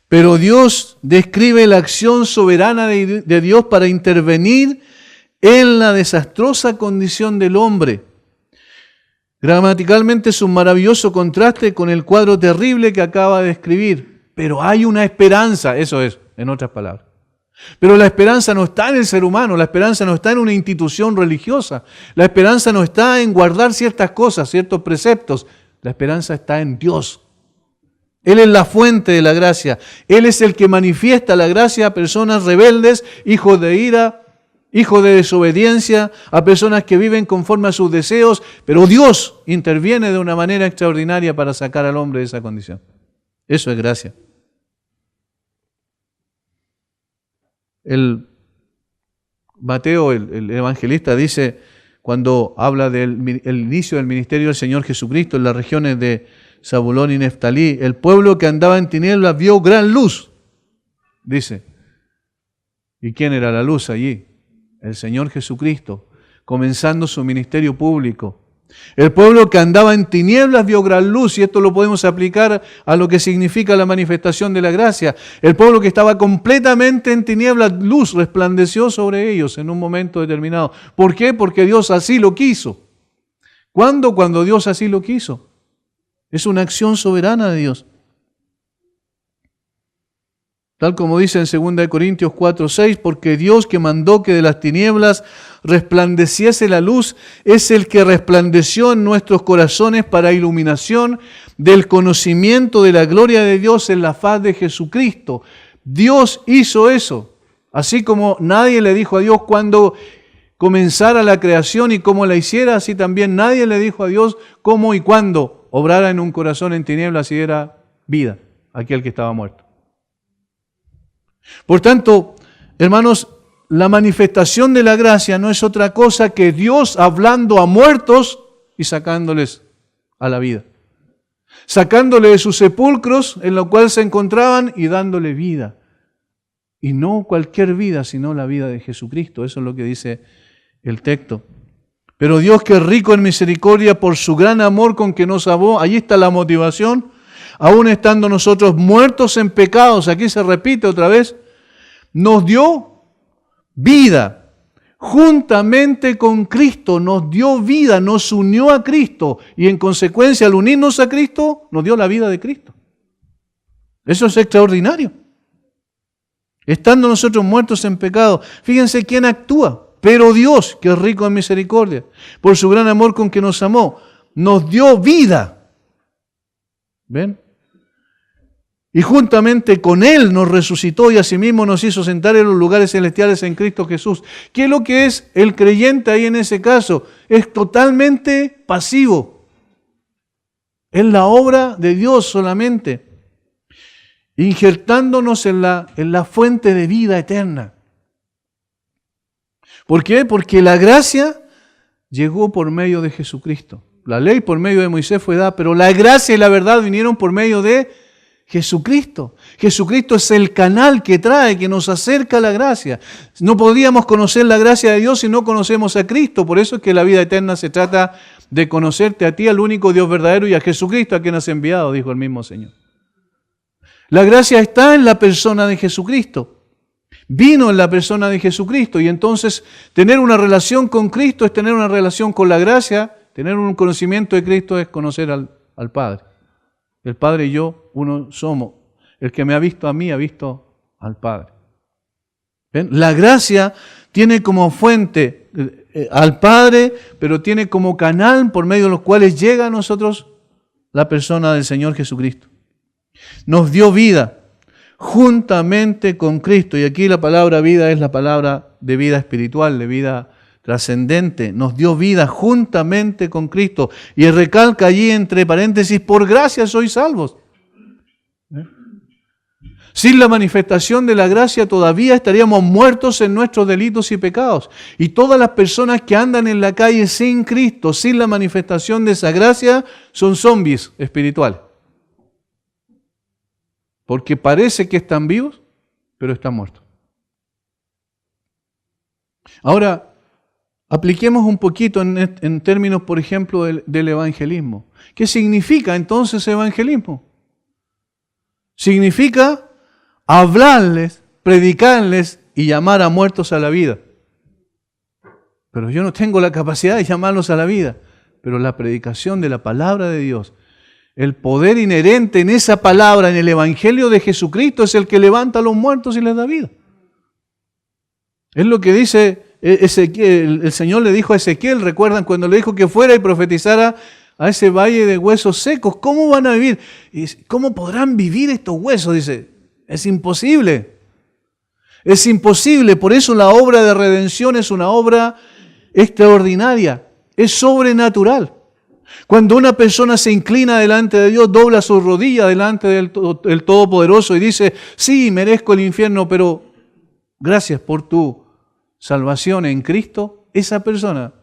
Pero Dios describe la acción soberana de Dios para intervenir en la desastrosa condición del hombre. Gramaticalmente es un maravilloso contraste con el cuadro terrible que acaba de escribir. Pero hay una esperanza, eso es, en otras palabras. Pero la esperanza no está en el ser humano, la esperanza no está en una institución religiosa, la esperanza no está en guardar ciertas cosas, ciertos preceptos, la esperanza está en Dios. Él es la fuente de la gracia, Él es el que manifiesta la gracia a personas rebeldes, hijos de ira, hijos de desobediencia, a personas que viven conforme a sus deseos, pero Dios interviene de una manera extraordinaria para sacar al hombre de esa condición. Eso es gracia. Mateo, el evangelista, dice, cuando habla del inicio del ministerio del Señor Jesucristo en las regiones de Zabulón y Neftalí, el pueblo que andaba en tinieblas vio gran luz, dice. ¿Y quién era la luz allí? El Señor Jesucristo, comenzando su ministerio público, El pueblo que andaba en tinieblas vio gran luz, y esto lo podemos aplicar a lo que significa la manifestación de la gracia. El pueblo que estaba completamente en tinieblas, luz resplandeció sobre ellos en un momento determinado. ¿Por qué? Porque Dios así lo quiso. ¿Cuándo? Cuando Dios así lo quiso. Es una acción soberana de Dios. Tal como dice en 2 Corintios 4:6, porque Dios que mandó que de las tinieblas resplandeciese la luz, es el que resplandeció en nuestros corazones para iluminación del conocimiento de la gloria de Dios en la faz de Jesucristo. Dios hizo eso, así como nadie le dijo a Dios cuándo comenzara la creación y cómo la hiciera, así también nadie le dijo a Dios cómo y cuándo obrara en un corazón en tinieblas y diera vida a aquel que estaba muerto. Por tanto, hermanos, la manifestación de la gracia no es otra cosa que Dios hablando a muertos y sacándoles a la vida. Sacándoles de sus sepulcros en los cuales se encontraban y dándole vida. Y no cualquier vida, sino la vida de Jesucristo. Eso es lo que dice el texto. Pero Dios, que es rico en misericordia por su gran amor con que nos amó, allí está la motivación. Aún estando nosotros muertos en pecados, aquí se repite otra vez, nos dio vida. Juntamente con Cristo nos dio vida, nos unió a Cristo y en consecuencia al unirnos a Cristo nos dio la vida de Cristo. Eso es extraordinario. Estando nosotros muertos en pecado, fíjense quién actúa. Pero Dios, que es rico en misericordia, por su gran amor con que nos amó, nos dio vida. ¿Ven? Y juntamente con Él nos resucitó y asimismo nos hizo sentar en los lugares celestiales en Cristo Jesús. ¿Qué es lo que es el creyente ahí en ese caso? Es totalmente pasivo. Es la obra de Dios solamente, injertándonos en la fuente de vida eterna. ¿Por qué? Porque la gracia llegó por medio de Jesucristo. La ley por medio de Moisés fue dada, pero la gracia y la verdad vinieron por medio de Jesucristo. Jesucristo es el canal que trae, que nos acerca a la gracia. No podríamos conocer la gracia de Dios si no conocemos a Cristo. Por eso es que la vida eterna se trata de conocerte a ti, al único Dios verdadero, y a Jesucristo, a quien has enviado, dijo el mismo Señor. La gracia está en la persona de Jesucristo. Vino en la persona de Jesucristo, y entonces tener una relación con Cristo es tener una relación con la gracia. Tener un conocimiento de Cristo es conocer al Padre. El Padre y yo, uno somos. El que me ha visto a mí, ha visto al Padre. ¿Ven? La gracia tiene como fuente al Padre, pero tiene como canal por medio de los cuales llega a nosotros la persona del Señor Jesucristo. Nos dio vida juntamente con Cristo. Y aquí la palabra vida es la palabra de vida espiritual, de vida trascendente. Nos dio vida juntamente con Cristo. Y recalca allí entre paréntesis, por gracia sois salvos. Sin la manifestación de la gracia todavía estaríamos muertos en nuestros delitos y pecados. Y todas las personas que andan en la calle sin Cristo, sin la manifestación de esa gracia, son zombies espirituales. Porque parece que están vivos, pero están muertos. Ahora, apliquemos un poquito en términos, por ejemplo, del evangelismo. ¿Qué significa entonces evangelismo? Significa hablarles, predicarles y llamar a muertos a la vida. Pero yo no tengo la capacidad de llamarlos a la vida. Pero la predicación de la palabra de Dios, el poder inherente en esa palabra, en el Evangelio de Jesucristo, es el que levanta a los muertos y les da vida. Es lo que dice Ezequiel. El Señor le dijo a Ezequiel, recuerdan cuando le dijo que fuera y profetizara a ese valle de huesos secos. ¿Cómo van a vivir? ¿Cómo podrán vivir estos huesos? Dice, es imposible. Es imposible. Por eso la obra de redención es una obra extraordinaria. Es sobrenatural. Cuando una persona se inclina delante de Dios, dobla sus rodillas delante del Todopoderoso y dice, sí, merezco el infierno, pero gracias por tu salvación en Cristo, esa persona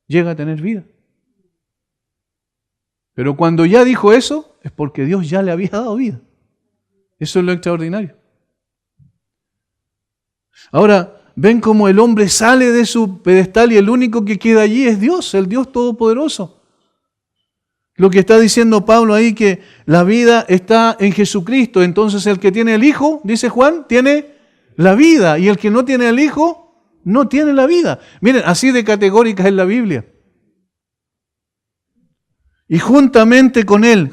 llega a tener vida. Pero cuando ya dijo eso, es porque Dios ya le había dado vida. Eso es lo extraordinario. Ahora, ven cómo el hombre sale de su pedestal y el único que queda allí es Dios, el Dios Todopoderoso. Lo que está diciendo Pablo ahí, que la vida está en Jesucristo. Entonces el que tiene el Hijo, dice Juan, tiene la vida. Y el que no tiene el Hijo, no tiene la vida. Miren, así de categórica es la Biblia. Y juntamente con Él,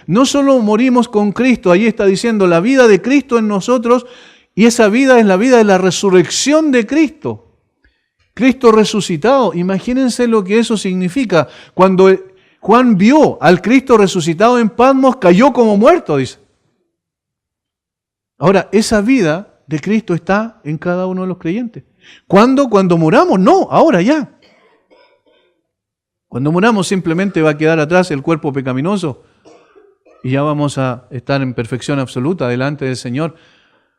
no solo morimos con Cristo, ahí está diciendo la vida de Cristo en nosotros, y esa vida es la vida de la resurrección de Cristo. Cristo resucitado, imagínense lo que eso significa. Cuando Juan vio al Cristo resucitado en Patmos, cayó como muerto, dice. Ahora, esa vida de Cristo está en cada uno de los creyentes. ¿Cuándo? Cuando muramos, no, ahora ya. Cuando muramos simplemente va a quedar atrás el cuerpo pecaminoso y ya vamos a estar en perfección absoluta delante del Señor.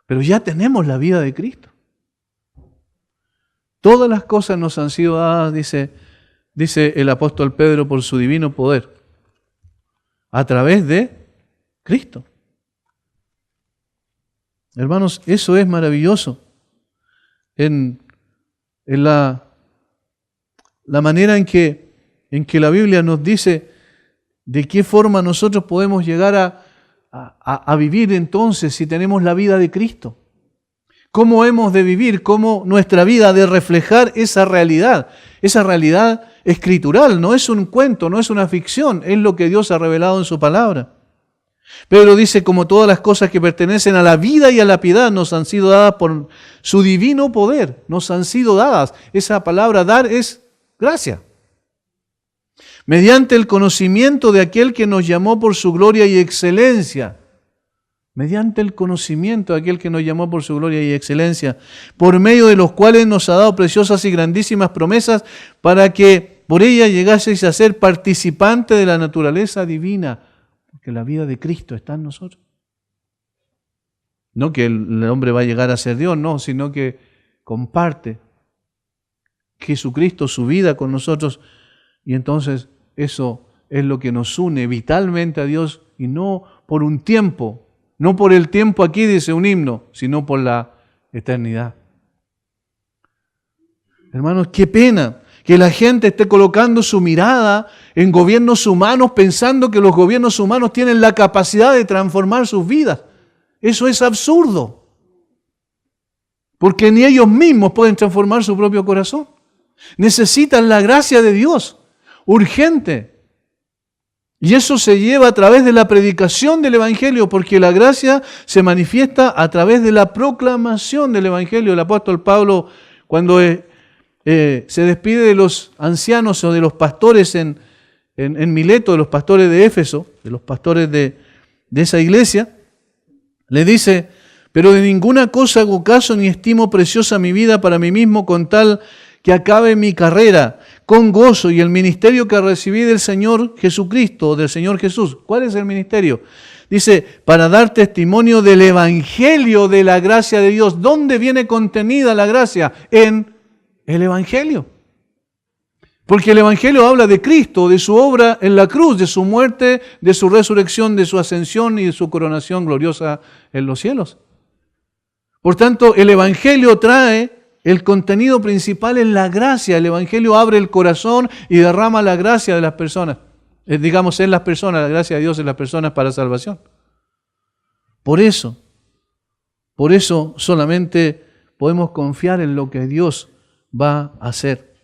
Pero ya tenemos la vida de Cristo. Todas las cosas nos han sido dadas, dice el apóstol Pedro, por su divino poder, a través de Cristo. Hermanos, eso es maravilloso. En la manera en que la Biblia nos dice de qué forma nosotros podemos llegar a vivir entonces si tenemos la vida de Cristo. ¿Cómo hemos de vivir? ¿Cómo nuestra vida ha de reflejar esa realidad? Esa realidad escritural, no es un cuento, no es una ficción, es lo que Dios ha revelado en su palabra. Pedro dice, como todas las cosas que pertenecen a la vida y a la piedad nos han sido dadas por su divino poder, nos han sido dadas. Esa palabra dar es gracia. Mediante el conocimiento de aquel que nos llamó por su gloria y excelencia. Mediante el conocimiento de aquel que nos llamó por su gloria y excelencia, por medio de los cuales nos ha dado preciosas y grandísimas promesas, para que por ellas llegaseis a ser participantes de la naturaleza divina, porque la vida de Cristo está en nosotros. No que el hombre va a llegar a ser Dios, no, sino que comparte Jesucristo su vida con nosotros, y entonces eso es lo que nos une vitalmente a Dios, y no por un tiempo. No por el tiempo aquí, dice un himno, sino por la eternidad. Hermanos, qué pena que la gente esté colocando su mirada en gobiernos humanos pensando que los gobiernos humanos tienen la capacidad de transformar sus vidas. Eso es absurdo. Porque ni ellos mismos pueden transformar su propio corazón. Necesitan la gracia de Dios, urgente. Y eso se lleva a través de la predicación del Evangelio, porque la gracia se manifiesta a través de la proclamación del Evangelio. El apóstol Pablo, cuando se despide de los ancianos o de los pastores en Mileto, de los pastores de Éfeso, de los pastores de esa iglesia, le dice, pero de ninguna cosa hago caso ni estimo preciosa mi vida para mí mismo con tal que acabe mi carrera con gozo y el ministerio que recibí del Señor Jesucristo, del Señor Jesús. ¿Cuál es el ministerio? Dice, para dar testimonio del Evangelio de la gracia de Dios. ¿Dónde viene contenida la gracia? En el Evangelio. Porque el Evangelio habla de Cristo, de su obra en la cruz, de su muerte, de su resurrección, de su ascensión y de su coronación gloriosa en los cielos. Por tanto, el Evangelio trae el contenido principal en la gracia. El Evangelio abre el corazón y derrama la gracia de las personas. Digamos, en las personas, la gracia de Dios en las personas para salvación. Por eso solamente podemos confiar en lo que Dios va a hacer.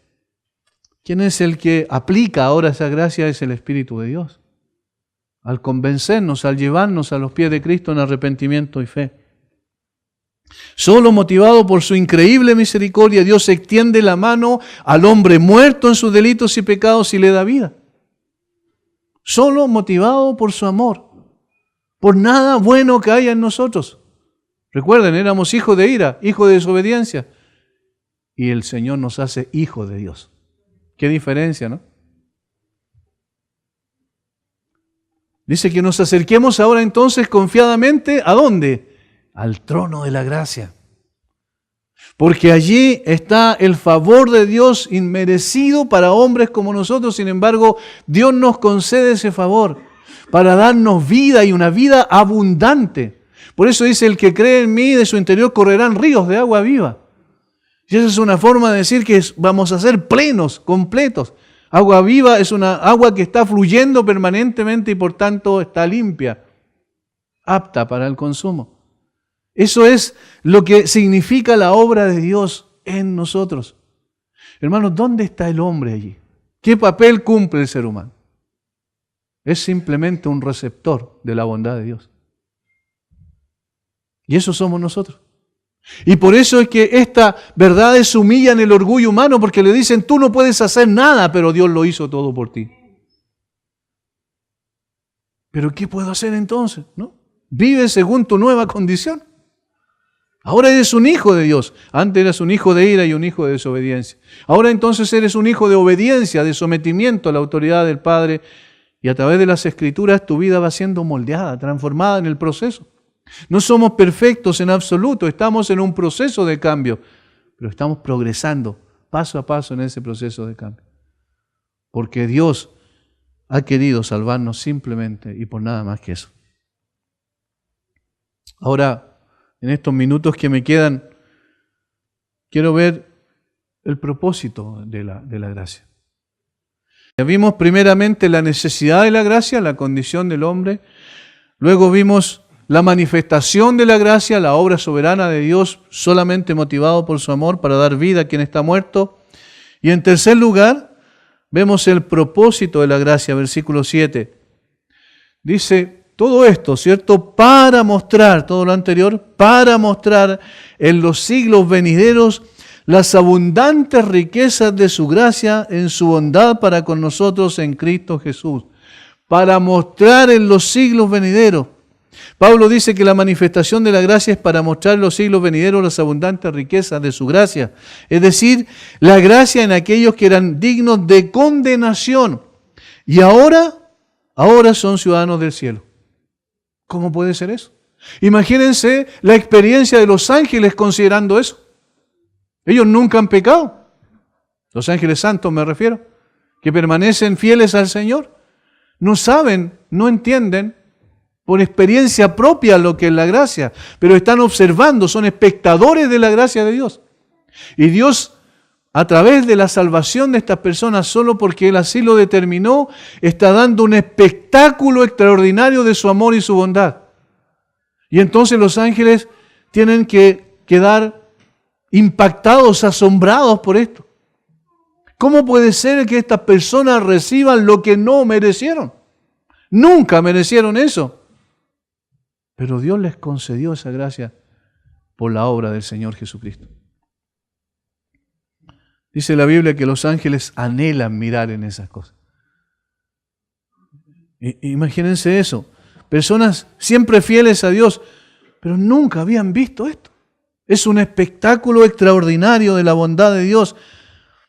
¿Quién es el que aplica ahora esa gracia? Es el Espíritu de Dios. Al convencernos, al llevarnos a los pies de Cristo en arrepentimiento y fe. Solo motivado por su increíble misericordia, Dios extiende la mano al hombre muerto en sus delitos y pecados y le da vida. Solo motivado por su amor, por nada bueno que haya en nosotros. Recuerden, éramos hijos de ira, hijos de desobediencia, y el Señor nos hace hijos de Dios. Qué diferencia, ¿no? Dice que nos acerquemos ahora entonces confiadamente, ¿a dónde? Al trono de la gracia. Porque allí está el favor de Dios inmerecido para hombres como nosotros. Sin embargo, Dios nos concede ese favor para darnos vida y una vida abundante. Por eso dice, el que cree en mí, de su interior correrán ríos de agua viva. Y esa es una forma de decir que vamos a ser plenos, completos. Agua viva es una agua que está fluyendo permanentemente y por tanto está limpia, apta para el consumo. Eso es lo que significa la obra de Dios en nosotros. Hermanos, ¿dónde está el hombre allí? ¿Qué papel cumple el ser humano? Es simplemente un receptor de la bondad de Dios. Y eso somos nosotros. Y por eso es que estas verdades humillan el orgullo humano, porque le dicen, tú no puedes hacer nada, pero Dios lo hizo todo por ti. ¿Pero qué puedo hacer entonces? ¿No? Vive según tu nueva condición. Ahora eres un hijo de Dios. Antes eras un hijo de ira y un hijo de desobediencia. Ahora entonces eres un hijo de obediencia, de sometimiento a la autoridad del Padre. Y a través de las Escrituras tu vida va siendo moldeada, transformada en el proceso. No somos perfectos en absoluto, estamos en un proceso de cambio, pero estamos progresando paso a paso en ese proceso de cambio. Porque Dios ha querido salvarnos simplemente y por nada más que eso. Ahora, en estos minutos que me quedan, quiero ver el propósito de la gracia. Ya vimos primeramente la necesidad de la gracia, la condición del hombre. Luego vimos la manifestación de la gracia, la obra soberana de Dios, solamente motivado por su amor para dar vida a quien está muerto. Y en tercer lugar, vemos el propósito de la gracia, versículo 7. Dice, todo esto, ¿cierto? Para mostrar, todo lo anterior, para mostrar en los siglos venideros las abundantes riquezas de su gracia en su bondad para con nosotros en Cristo Jesús. Para mostrar en los siglos venideros. Pablo dice que la manifestación de la gracia es para mostrar en los siglos venideros las abundantes riquezas de su gracia. Es decir, la gracia en aquellos que eran dignos de condenación. Y ahora son ciudadanos del cielo. ¿Cómo puede ser eso? Imagínense la experiencia de los ángeles considerando eso. Ellos nunca han pecado. Los ángeles santos me refiero, que permanecen fieles al Señor. No saben, no entienden por experiencia propia lo que es la gracia, pero están observando, son espectadores de la gracia de Dios. Y Dios, a través de la salvación de estas personas, solo porque Él así lo determinó, está dando un espectáculo extraordinario de su amor y su bondad. Y entonces los ángeles tienen que quedar impactados, asombrados por esto. ¿Cómo puede ser que estas personas reciban lo que no merecieron? Nunca merecieron eso. Pero Dios les concedió esa gracia por la obra del Señor Jesucristo. Dice la Biblia que los ángeles anhelan mirar en esas cosas. Imagínense eso. Personas siempre fieles a Dios, pero nunca habían visto esto. Es un espectáculo extraordinario de la bondad de Dios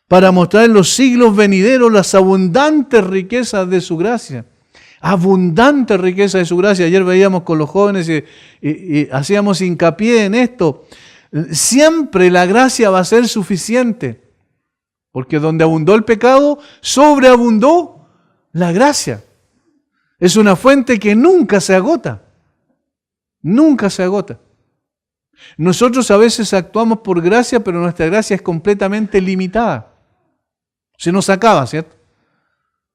para mostrar en los siglos venideros las abundantes riquezas de su gracia. Abundante riqueza de su gracia. Ayer veíamos con los jóvenes y hacíamos hincapié en esto. Siempre la gracia va a ser suficiente. Porque donde abundó el pecado, sobreabundó la gracia. Es una fuente que nunca se agota. Nunca se agota. Nosotros a veces actuamos por gracia, pero nuestra gracia es completamente limitada. Se nos acaba, ¿cierto?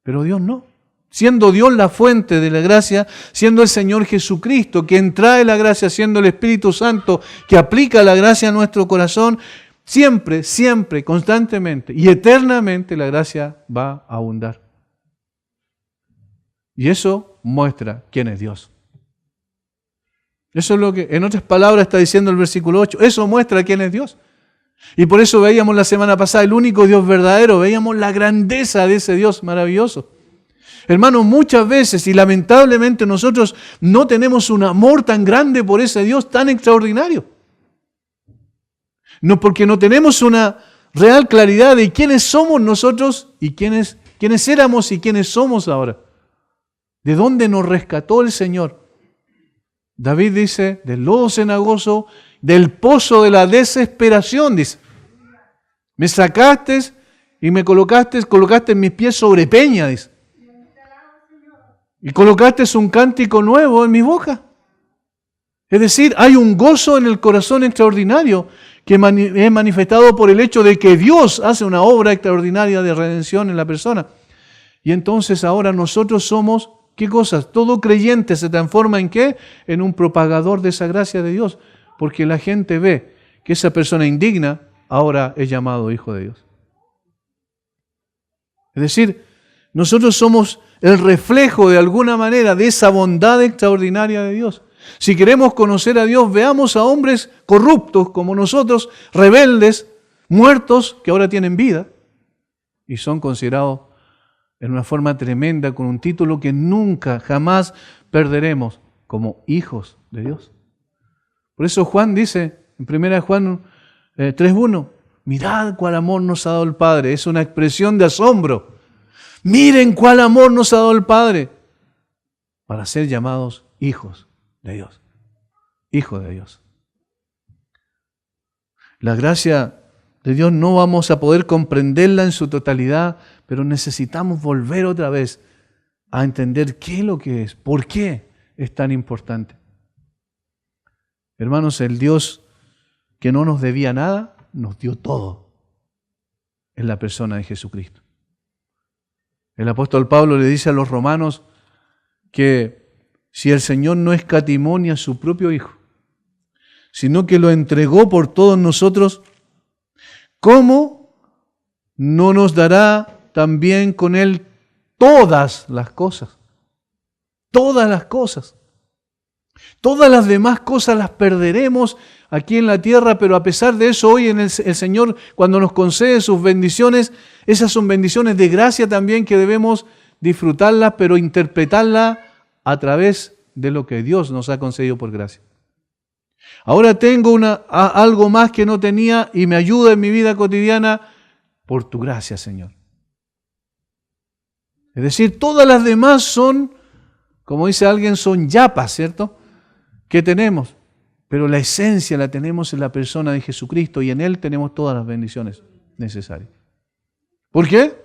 Pero Dios no. Siendo Dios la fuente de la gracia, siendo el Señor Jesucristo quien trae la gracia, siendo el Espíritu Santo que aplica la gracia a nuestro corazón, siempre, siempre, constantemente y eternamente la gracia va a abundar. Y eso muestra quién es Dios. Eso es lo que, en otras palabras, está diciendo el versículo 8. Eso muestra quién es Dios. Y por eso veíamos la semana pasada el único Dios verdadero, veíamos la grandeza de ese Dios maravilloso. Hermanos, muchas veces y lamentablemente nosotros no tenemos un amor tan grande por ese Dios tan extraordinario. No, porque no tenemos una real claridad de quiénes somos nosotros y quiénes éramos y quiénes somos ahora. ¿De dónde nos rescató el Señor? David dice, del lodo cenagoso, del pozo de la desesperación, dice. Me sacaste y me colocaste mis pies sobre peña, dice. Y colocaste un cántico nuevo en mi boca. Es decir, hay un gozo en el corazón extraordinario que es manifestado por el hecho de que Dios hace una obra extraordinaria de redención en la persona. Y entonces ahora nosotros somos, ¿qué cosas? Todo creyente se transforma ¿en qué? En un propagador de esa gracia de Dios, porque la gente ve que esa persona indigna ahora es llamado hijo de Dios. Es decir, nosotros somos el reflejo de alguna manera de esa bondad extraordinaria de Dios. Si queremos conocer a Dios, veamos a hombres corruptos como nosotros, rebeldes, muertos, que ahora tienen vida y son considerados en una forma tremenda, con un título que nunca, jamás perderemos, como hijos de Dios. Por eso Juan dice, en 1 Juan 3:1, mirad cuál amor nos ha dado el Padre. Es una expresión de asombro. Miren cuál amor nos ha dado el Padre para ser llamados hijos de Dios. Hijos de Dios. La gracia de Dios no vamos a poder comprenderla en su totalidad, pero necesitamos volver otra vez a entender qué es lo que es, por qué es tan importante. Hermanos, el Dios que no nos debía nada, nos dio todo en la persona de Jesucristo. El apóstol Pablo le dice a los romanos que si el Señor no escatimó ni a su propio Hijo, sino que lo entregó por todos nosotros, ¿cómo no nos dará también con Él todas las cosas? Todas las cosas. Todas las demás cosas las perderemos aquí en la tierra, pero a pesar de eso, hoy el Señor, cuando nos concede sus bendiciones, esas son bendiciones de gracia también que debemos disfrutarlas, pero interpretarlas a través de lo que Dios nos ha concedido por gracia. Ahora tengo algo más que no tenía y me ayuda en mi vida cotidiana por tu gracia, Señor. Es decir, todas las demás son, como dice alguien, son yapas, ¿cierto? Que tenemos, pero la esencia la tenemos en la persona de Jesucristo y en Él tenemos todas las bendiciones necesarias. ¿Por qué?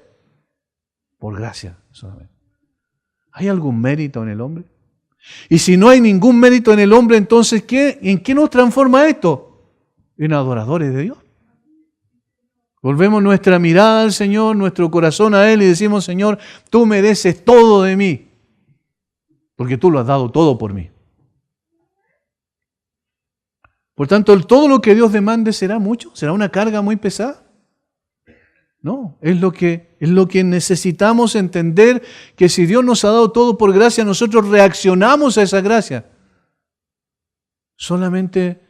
Por gracia solamente. ¿Hay algún mérito en el hombre? Y si no hay ningún mérito en el hombre, entonces ¿en qué nos transforma esto? En adoradores de Dios. Volvemos nuestra mirada al Señor, nuestro corazón a Él y decimos, Señor, tú mereces todo de mí, porque tú lo has dado todo por mí. Por tanto, todo lo que Dios demande será mucho, será una carga muy pesada. No, es lo que necesitamos entender, que si Dios nos ha dado todo por gracia, nosotros reaccionamos a esa gracia. Solamente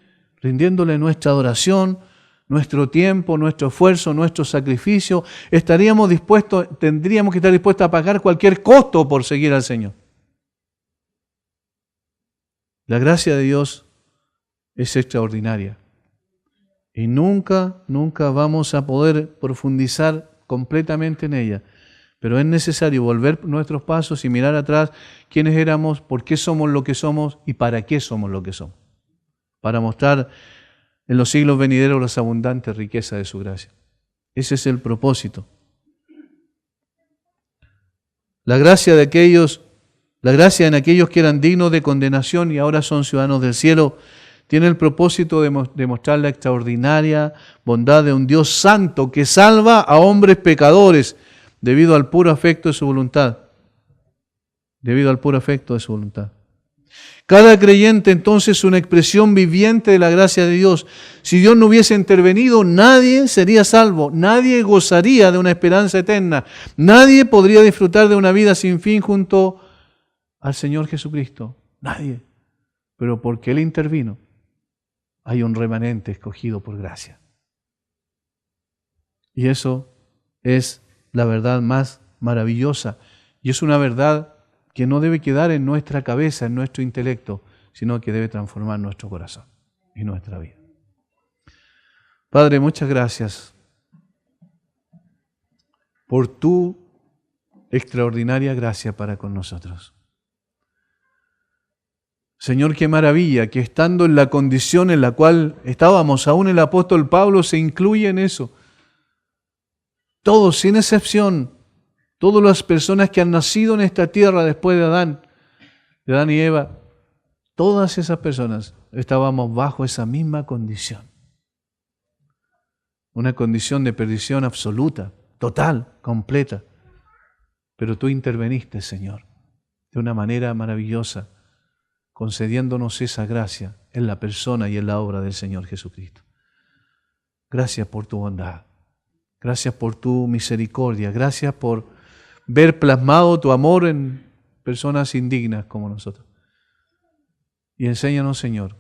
rindiéndole nuestra adoración, nuestro tiempo, nuestro esfuerzo, nuestro sacrificio, tendríamos que estar dispuestos a pagar cualquier costo por seguir al Señor. La gracia de Dios es extraordinaria. Y nunca vamos a poder profundizar completamente en ella. Pero es necesario volver nuestros pasos y mirar atrás quiénes éramos, por qué somos lo que somos y para qué somos lo que somos. Para mostrar en los siglos venideros las abundantes riquezas de su gracia. Ese es el propósito. La gracia en aquellos que eran dignos de condenación y ahora son ciudadanos del cielo, tiene el propósito de mostrar la extraordinaria bondad de un Dios santo que salva a hombres pecadores debido al puro afecto de su voluntad. Debido al puro afecto de su voluntad. Cada creyente entonces es una expresión viviente de la gracia de Dios. Si Dios no hubiese intervenido, nadie sería salvo, nadie gozaría de una esperanza eterna, nadie podría disfrutar de una vida sin fin junto al Señor Jesucristo. Nadie. Pero porque Él intervino, hay un remanente escogido por gracia. Y eso es la verdad más maravillosa. Y es una verdad que no debe quedar en nuestra cabeza, en nuestro intelecto, sino que debe transformar nuestro corazón y nuestra vida. Padre, muchas gracias por tu extraordinaria gracia para con nosotros. Señor, qué maravilla que estando en la condición en la cual estábamos, aún el apóstol Pablo se incluye en eso. Todos, sin excepción, todas las personas que han nacido en esta tierra después de Adán y Eva, todas esas personas estábamos bajo esa misma condición. una condición de perdición absoluta, total, completa. Pero tú interveniste, Señor, de una manera maravillosa, concediéndonos esa gracia en la persona y en la obra del Señor Jesucristo. Gracias por tu bondad, gracias por tu misericordia, gracias por ver plasmado tu amor en personas indignas como nosotros. Y enséñanos, Señor,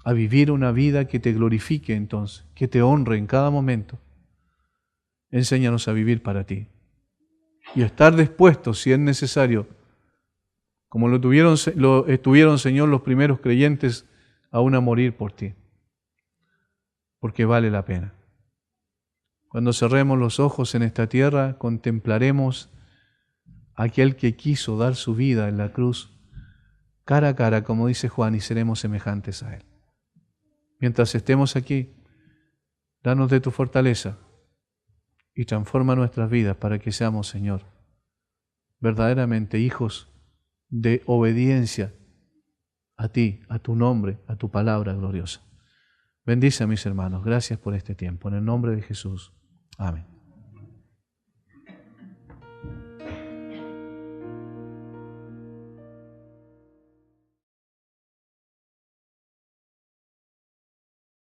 a vivir una vida que te glorifique entonces, que te honre en cada momento. Enséñanos a vivir para ti y a estar dispuestos, si es necesario, como lo estuvieron, Señor, los primeros creyentes, aún a morir por ti, porque vale la pena. Cuando cerremos los ojos en esta tierra, contemplaremos a aquel que quiso dar su vida en la cruz, cara a cara, como dice Juan, y seremos semejantes a Él. Mientras estemos aquí, danos de tu fortaleza y transforma nuestras vidas para que seamos, Señor, verdaderamente hijos de obediencia a ti, a tu nombre, a tu palabra gloriosa. Bendice a mis hermanos. Gracias por este tiempo. En el nombre de Jesús. Amén.